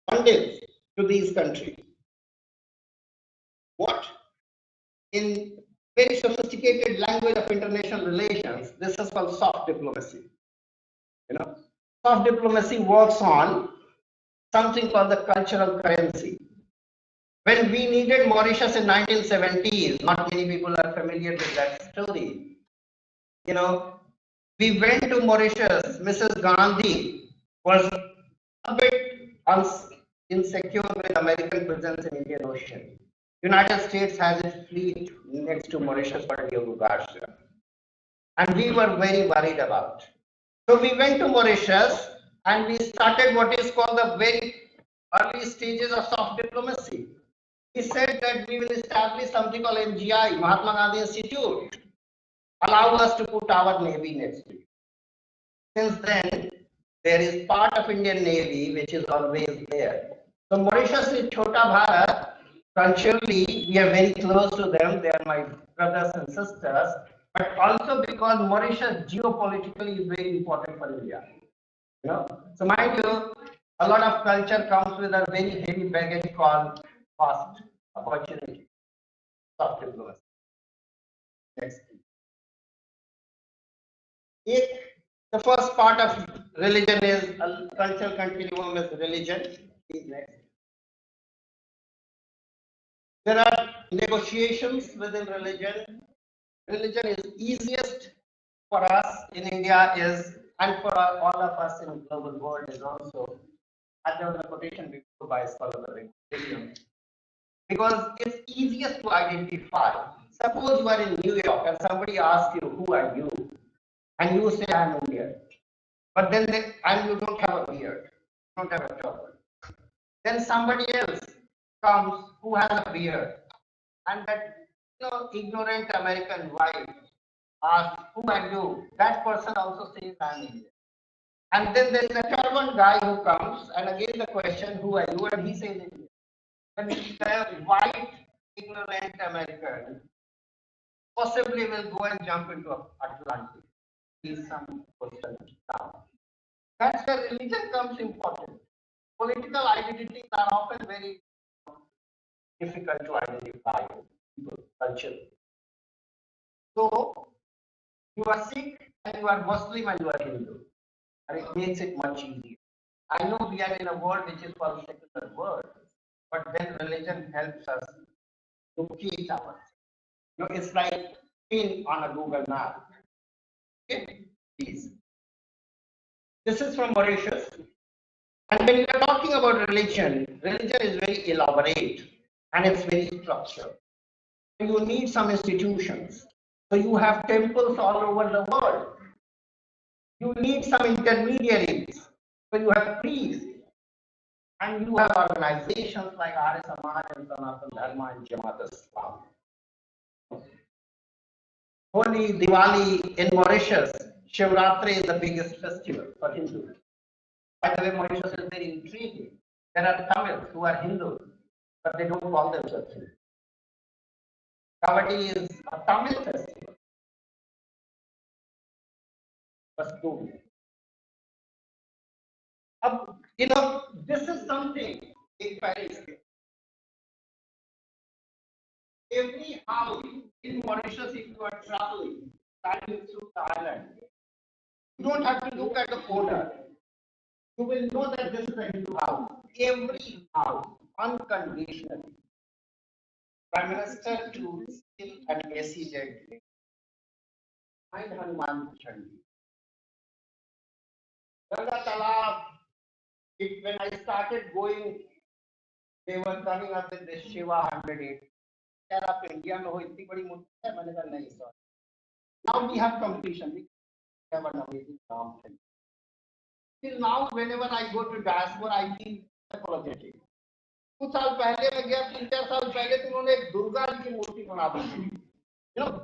pandits to these countries. What? In very sophisticated language of international relations, this is called soft diplomacy. Soft diplomacy works on something called the cultural currency. When we needed Mauritius in 1970s, not many people are familiar with that story. We went to Mauritius. Mrs. Gandhi was a bit insecure with American presence in Indian Ocean. United States has its fleet next to Mauritius called Garcia. And we were very worried about. So we went to Mauritius and we started what is called the very early stages of soft diplomacy. We said that we will establish something called MGI, Mahatma Gandhi Institute. Allow us to put our navy next to it. Since then, there is part of Indian Navy which is always there. So Mauritius is Chota Bharat. Culturally, we are very close to them. They are my brothers and sisters. But also because Mauritius geopolitically is very important for India. So mind you, a lot of culture comes with a very heavy baggage called cost, opportunity, soft diplomacy. Next. The first part of religion is cultural continuum is religion. Next. There are negotiations within religion. Religion is easiest for us in India and for all of us in the global world is also, as there was a quotation before by Scholar William, because it's easiest to identify. Suppose you are in New York and somebody asks you, who are you? And you say, I'm Indian. But then and you don't have a beard, you don't have a turban. Then somebody else comes who has a beard, and that ignorant American wife asks, who are you? That person also says, I'm Indian. And then there is a turban guy who comes, and again the question, who are you? And he says Indian. Then the white, ignorant American possibly will go and jump into Atlantic. He's some person down. That's where religion comes important. Political identities are often very difficult to identify culturally. So you are Sikh and you are Muslim and you are Hindu, and it makes it much easier. I know we are in a world which is called secular world, but then religion helps us locate ourselves. It's like pin on a Google map. Okay, please. This is from Mauritius. And when we are talking about religion, religion is very elaborate and it's very structured. You need some institutions. So you have temples all over the world. You need some intermediaries. So you have priests. And you have organizations like Arya Samaj and Sanatana Dharma and Jamaat Islam. Holi, Diwali in Mauritius, Shivratri is the biggest festival for Hindus. By the way, Mauritius is very intriguing. There are Tamils who are Hindus, but they don't call themselves Hindus. Kavadi is a Tamil festival. This is something in Paris. Every house in Mauritius, if you are traveling, traveling through the island, you don't have to look at the border. You will know that this is a Hindu house. Every house, unconditionally. Prime Minister to still an AC jet and Hanuman Chandi. Ganga Talab, when I started going, they were coming up with this Shiva 108. यार आप India में हो इतनी बड़ी मूर्ति है मैंने कहा नहीं sir. Now we have competition. We have an amazing Ram thing. Till now, whenever I go to diaspora, I feel apologetic. कुछ साल पहले मैं गया 3-4 साल पहले तो उन्होंने एक दुर्गा जी की मूर्ति बना दी थी.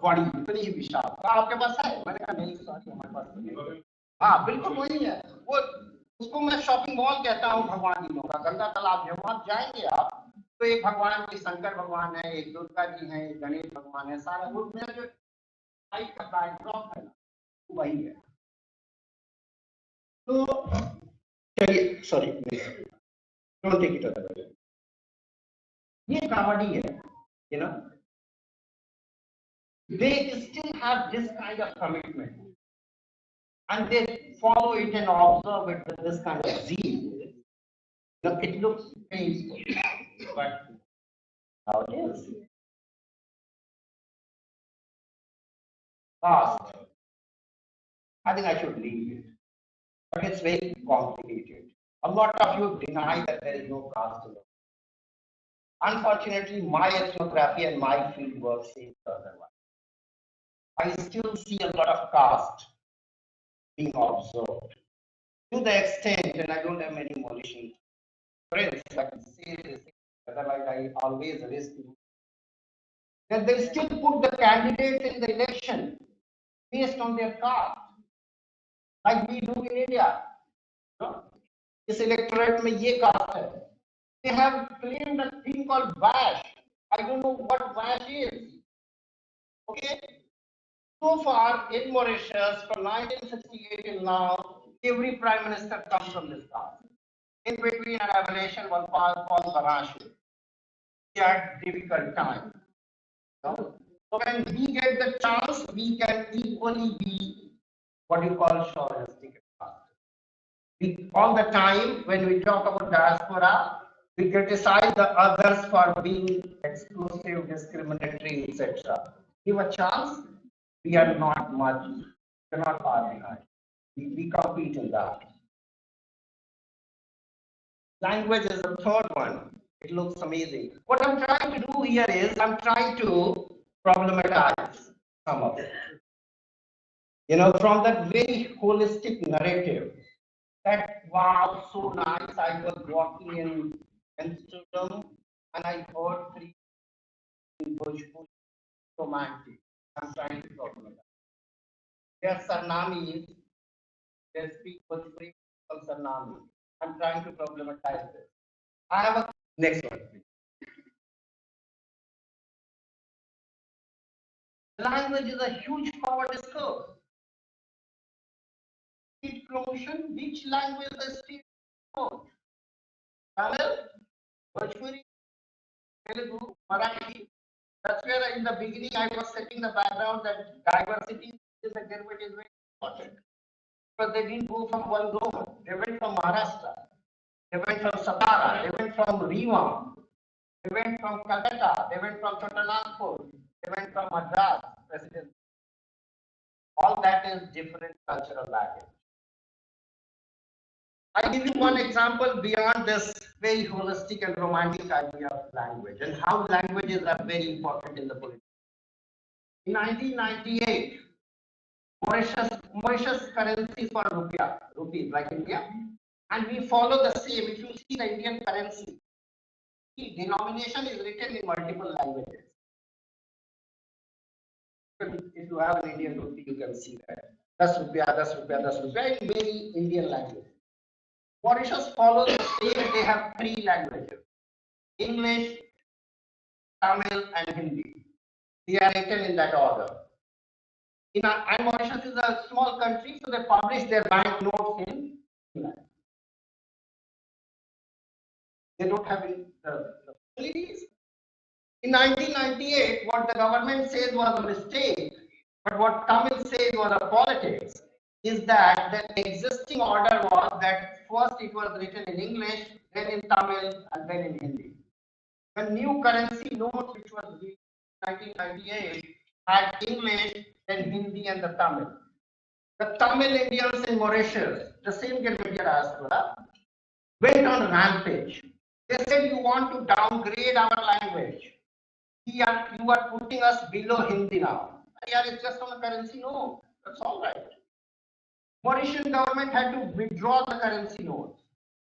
बड़ी इतनी ही विशाल. आपके पास है? मैंने कहा नहीं सर हमारे पास नहीं. हाँ बिल्कुल वही है. वो उसको मैं शॉपिंग मॉल कहता हूँ भगवान जी का. गंगा तालाब जब वहाँ जाएंगे आप तो एक भगवान की शंकर भगवान है, एक दुर्गा जी है, एक गणेश भगवान है. सारा वो मेरा जो टाइप का बैकड्रॉप है ना वही है. तो चलिए sorry don't take it other way. ये कावड़ी है, you know, they still have this kind of commitment and they follow it and observe it with this kind of zeal. Now, it looks painful, but how it is. Caste. I think I should leave it, but it's very complicated. A lot of you deny that there is no caste in it. Unfortunately, my ethnography and my field work says otherwise. I still see a lot of caste being observed to the extent, and I don't have many Mauritian friends, I can say this, otherwise I always risk that they still put the candidates in the election based on their caste, like we do in India. No? This electorate में ये caste है. They have claimed a thing called VASH. I don't know what VASH is. Okay. So far in Mauritius, from 1968 till now, every prime minister comes from this caste. In between an revelation, one called Barashi. We had difficult time. So when we get the chance, we can equally be what you call chauvinistic. All the time, when we talk about diaspora, we criticize the others for being exclusive, discriminatory, etc. Give a chance, we are not much, we are not far behind. We compete in that. Language is the third one. It looks amazing. What I'm trying to do here is I'm trying to problematize some of it. You know, from that very holistic narrative that wow, so nice. I was walking in Amsterdam and I heard 3 in Bhojpuri romantic. I'm trying to problematize. Their Sarnamis, they speak Bhojpuri Sarnami. I'm trying to problematize this. I have a next one, please. Language is a huge power discourse. State promotion, which language the state promote? Tamil, Bhojpuri, Telugu, Marathi. That's where in the beginning I was setting the background that diversity is a Girmitiya is very important. But they didn't go from one zone. They went from Maharashtra. They went from Satara. They went from Rewa. They went from Calcutta. They went from Chotanagpur. They went from Madras. President. All that is different cultural baggage. I'll give you one example beyond this very holistic and romantic idea of language and how languages are very important in the politics. In 1998, Mauritius currency for rupees like India, and we follow the same. If you see the Indian currency, the denomination is written in multiple languages. If you have an Indian rupee, you can see that. Das rupiah in very Indian language. Mauritius follows the same. They have 3 languages: English, Tamil, and Hindi. They are written in that order. And Mauritius is a small country, so they publish their banknotes in English. They don't have the facilities. In 1998, what the government said was a mistake. But what Tamil says was the politics is that the existing order was that first it was written in English, then in Tamil, and then in Hindi. The new currency note, which was released in 1998, had English, then Hindi, and the Tamil. The Tamil Indians in Mauritius, the same Girmitiya diaspora, went on rampage. They said, you want to downgrade our language. You are putting us below Hindi now. Yeah, it's just on a currency note. That's all right. Mauritian government had to withdraw the currency notes.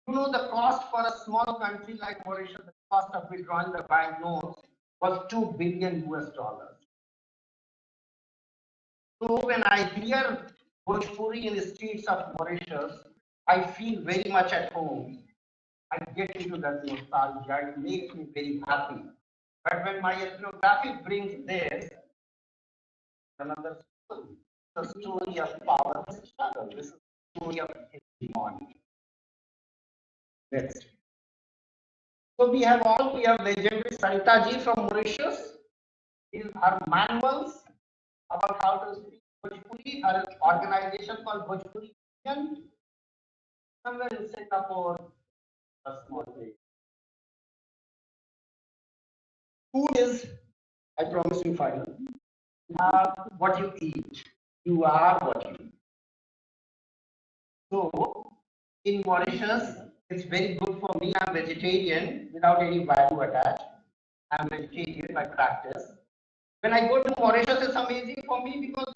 You know, the cost for a small country like Mauritius, the cost of withdrawing the bank notes was $2 billion US. So when I hear Bhojpuri in the streets of Mauritius, I feel very much at home. I get into that nostalgia. It makes me very happy. But when my ethnography brings this, another story, the story of power and struggle. This is the story of hegemony. Next. So we have legendary Sarita ji from Mauritius. These are manuals about how to speak Bhojpuri. Her organization called Bhojpuri Union. Somewhere in Singapore, a small place. Food is, I promise you, final. What you eat. You are what you eat. So, in Mauritius, it's very good for me. I'm vegetarian without any value attached. I'm vegetarian by practice. When I go to Mauritius, it's amazing for me because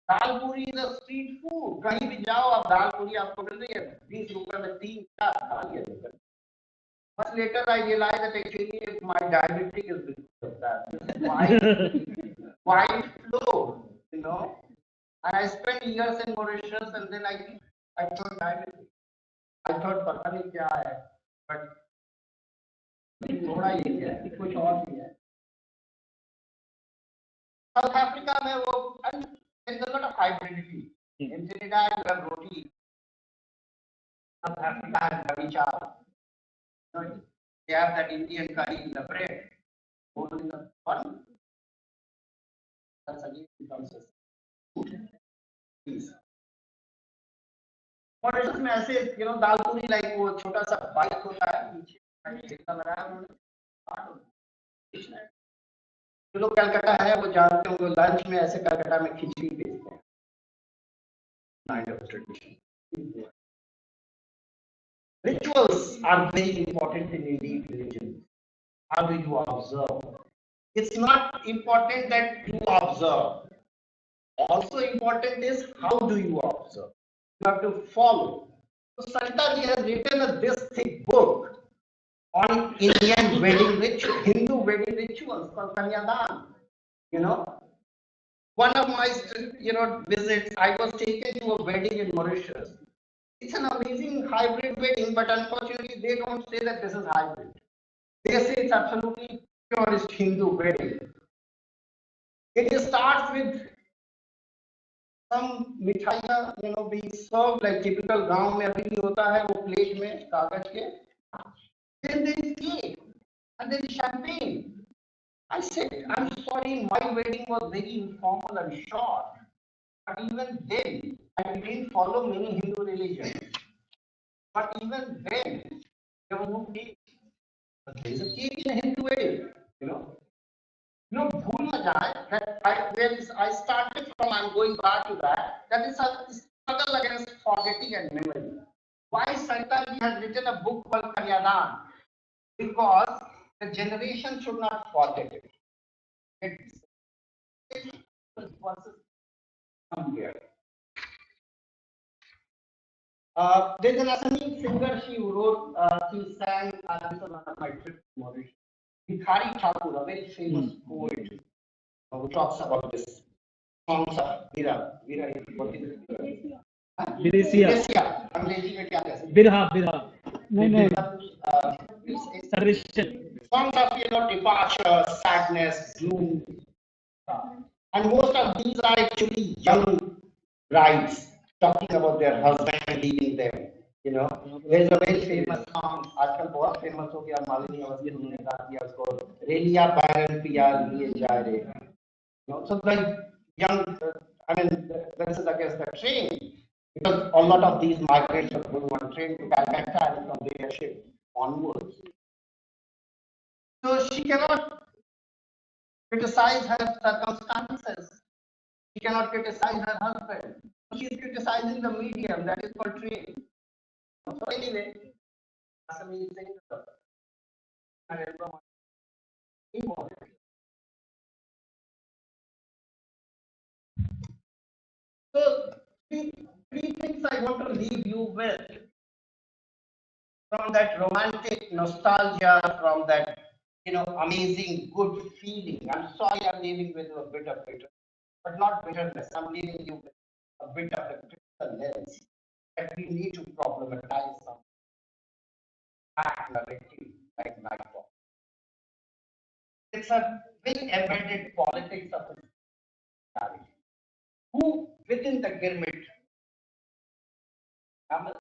dal puri is a street food. कहीं भी जाओ आप दाल पूरी आपको मिल रही है 20 रुपए में 3-4 खा लिया. Much later I realized that actually my diabetic is because of that. This white flow, you know. And I spent years in Mauritius and then I thought diabetic. I thought पता नहीं क्या है, but थोड़ा ही है, कुछ और नहीं है. South Africa में वो there is a lot of hybridity. In Trinidad you have roti. South Africa has ravi chawal. They have that Indian curry in the bread. Both in the bun. That's again becomes a food. Please. Mauritius में ऐसे दाल पूरी like वो छोटा सा bike होता है पीछे ठेका लगाया उन्होंने. जो लोग कलकत्ता है वो जानते होंगे लंच में ऐसे कलकत्ता में खिचड़ी भेजते हैं. Kind of tradition. Rituals are very important in Indian religion. How do you observe? It's not important that you observe. Also important is how do you observe? You have to follow. So Sarita ji has written this thick book on Indian wedding rituals, Hindu wedding rituals called Kanyadan. One of my visits, I was taken to a wedding in Mauritius. It's an amazing hybrid wedding, but unfortunately they don't say that this is hybrid. They say it's absolutely purest Hindu wedding. It starts with some mithaiya, being served like typical गांव में अभी भी होता है वो plate में कागज के. Then there is cake and then champagne. I said, I'm sorry, my wedding was very informal and short. But even then, I didn't follow many Hindu religions. But even then, there was no cake. But there is a cake in a Hindu wedding, भूल न जाए that I started from, I'm going back to that. That is a struggle against forgetting and memory. Why Sarita ji has written a book called Kanyadan? Because the generation should not forget it. Somewhere. There's an Assamese singer she wrote, she sang, this was one of my trips to Mauritius. Bhikhari Thakur, a very famous poet, who talks about this songs of Vira. Vira is what is it? Birha. अंग्रेजी में क्या कहते हैं? Birha. नहीं. Songs of departure, sadness, gloom, and most of these are actually young brides talking about their husband leaving them. There's a very famous song, आजकल बहुत famous हो गया, मालिनी अवस्थी ने गा दिया उसको, रेलिया बैरन पिया लिए जा रहे. So the young, this is against the train, because a lot of these migrants are going on train to Calcutta and from their ship onwards. So she cannot criticize her circumstances. She cannot criticize her husband. She is criticizing the medium that is portrayed. So anyway, Asami is saying so three things I want to leave you with from that romantic nostalgia, from that amazing good feeling. I'm sorry I'm leaving with a bit of bitterness, but not bitterness. I'm leaving you with a bit of a critical lens that we need to problematize some fact narrative like Nightfall. It's a very embedded politics of society. Who within the Girmit, Tamil,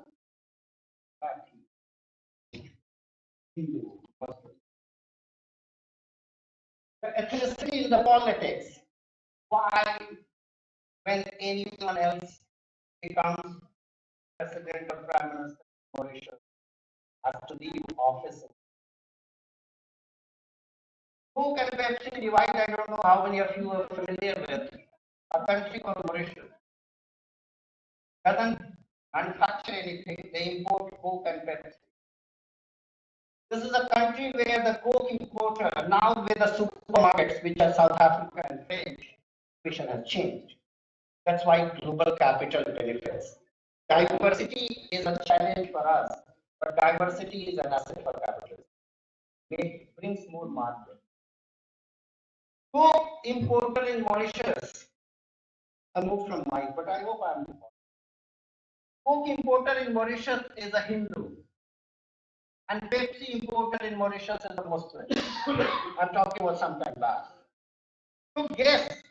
Hindu, Muslim, the ethnicity in the politics. Why, when anyone else becomes president or prime minister of Mauritius, has to leave office? Who can actually divide? I don't know how many of you are familiar with a country called Mauritius. Doesn't manufacture anything, they import coke and Pepsi. This is a country where the coke importer, now with the supermarkets, which are South Africa and French, situation has changed. That's why global capital benefits. Diversity is a challenge for us, but diversity is an asset for capitalism. It brings more market. Coke importer in Mauritius, I moved from Mike, but I hope I'm not. Coke importer in Mauritius is a Hindu, and Pepsi importer in Mauritius is a Muslim. I'm talking about some time back. So guess,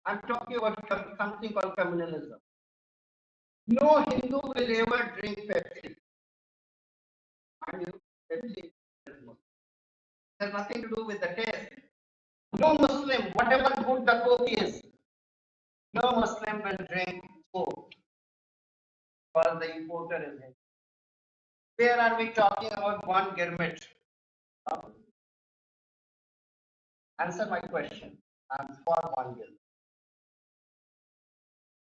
I'm talking about something called communalism. No Hindu will ever drink Pepsi. Pepsi has nothing to do with the taste. No Muslim, whatever good the Coke is, no Muslim will drink Coke because the importer is Hindu. Where are we talking about one Girmit? Answer my question. I'm for one Girmit.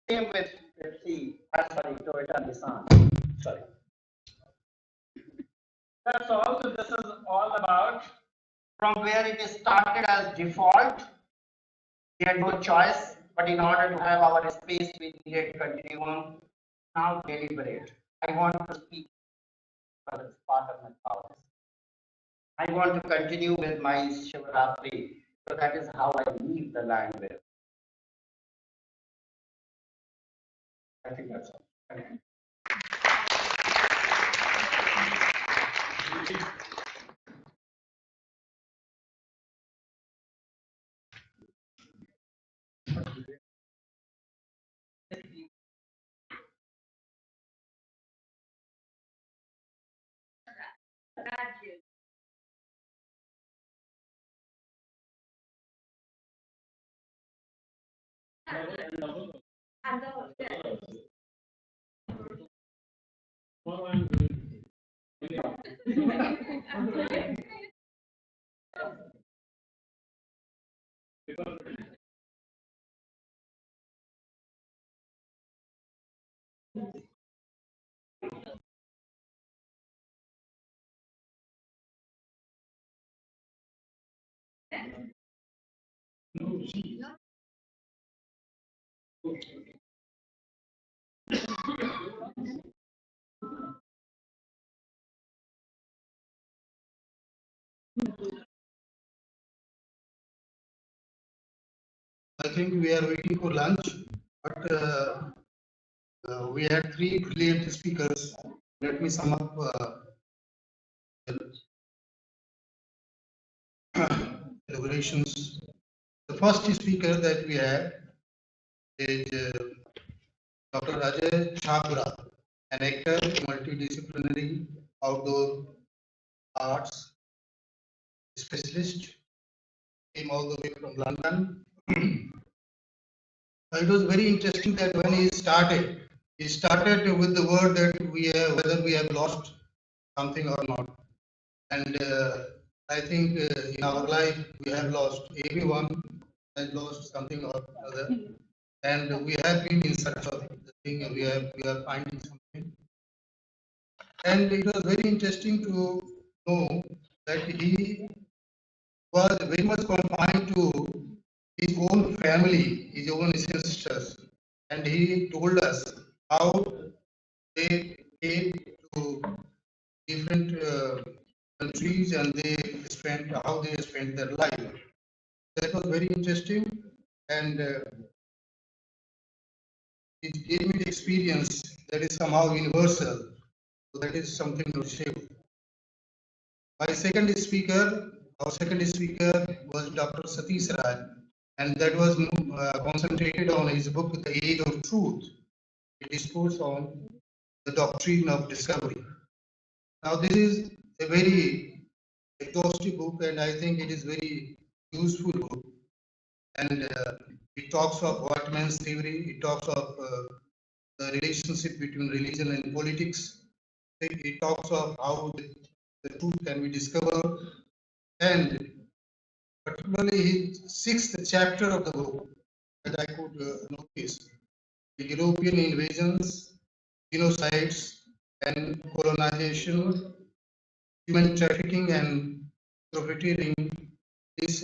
Same with Pepsi, sorry, Toyota Nissan. Sorry. That's all. So this is all about from where it is started as default. We had no choice, but in order to have our space, we needed to continue on. Now deliberate. I want to speak because it's part of my powers. I want to continue with my Shivratri. So that is how I leave the land with. I think that's all. Okay. I think we are waiting for lunch, but we had three brilliant speakers. Let me sum up deliberations. The first speaker that we had is Dr. Ajay Chhabra, an actor, multidisciplinary outdoor arts specialist, came all the way from London. It was very interesting that when he started with the word that whether we have lost something or not. And I think in our life we have lost, everyone has lost something or other. And we have been in search of the thing, and we are finding something. And it was very interesting to know that he was very much confined to his own family, his own ancestors. And he told us how they came to different countries and how they spent their life. That was very interesting, and it gave me the experience that is somehow universal. So that is something to share. Our second speaker was Dr. Satish Raj, and that was concentrated on his book, The Age of Truth. It discourses on the doctrine of discovery. Now, this is a very exhaustive book, and I think it is very useful book. And it talks of Whiteman's theory. It talks of the relationship between religion and politics. It talks of how the truth can be discovered, and particularly his sixth chapter of the book that I could notice: the European invasions, genocides, and colonization, human trafficking, and profiteering. This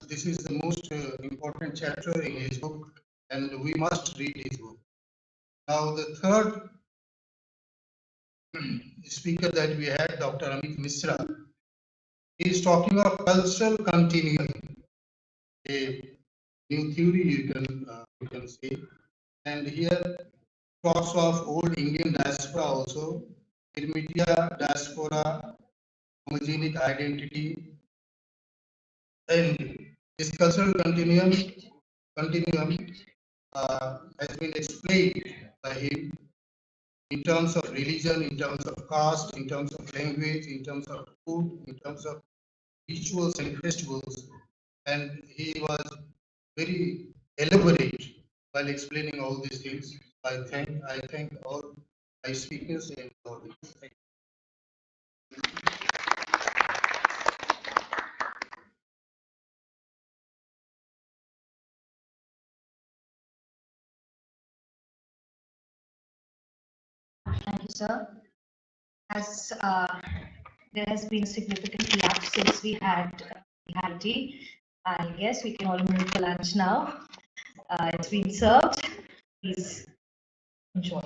this is the most important chapter in his book, and we must read his book. Now, the third speaker that we had, Dr. Amit Misra, he is talking of cultural continuum, a new theory you can say, and here talks of old Indian diaspora also, Girmitiya diaspora, homogenic identity, and this cultural continuum has been explained by him in terms of religion, in terms of caste, in terms of language, in terms of food, in terms of rituals and festivals. And he was very elaborate while explaining all these things. I thank all my speakers and all these. Thank you, sir. As there has been significant lapse since we had tea, I guess we can all move for lunch now. It's been served. Please enjoy.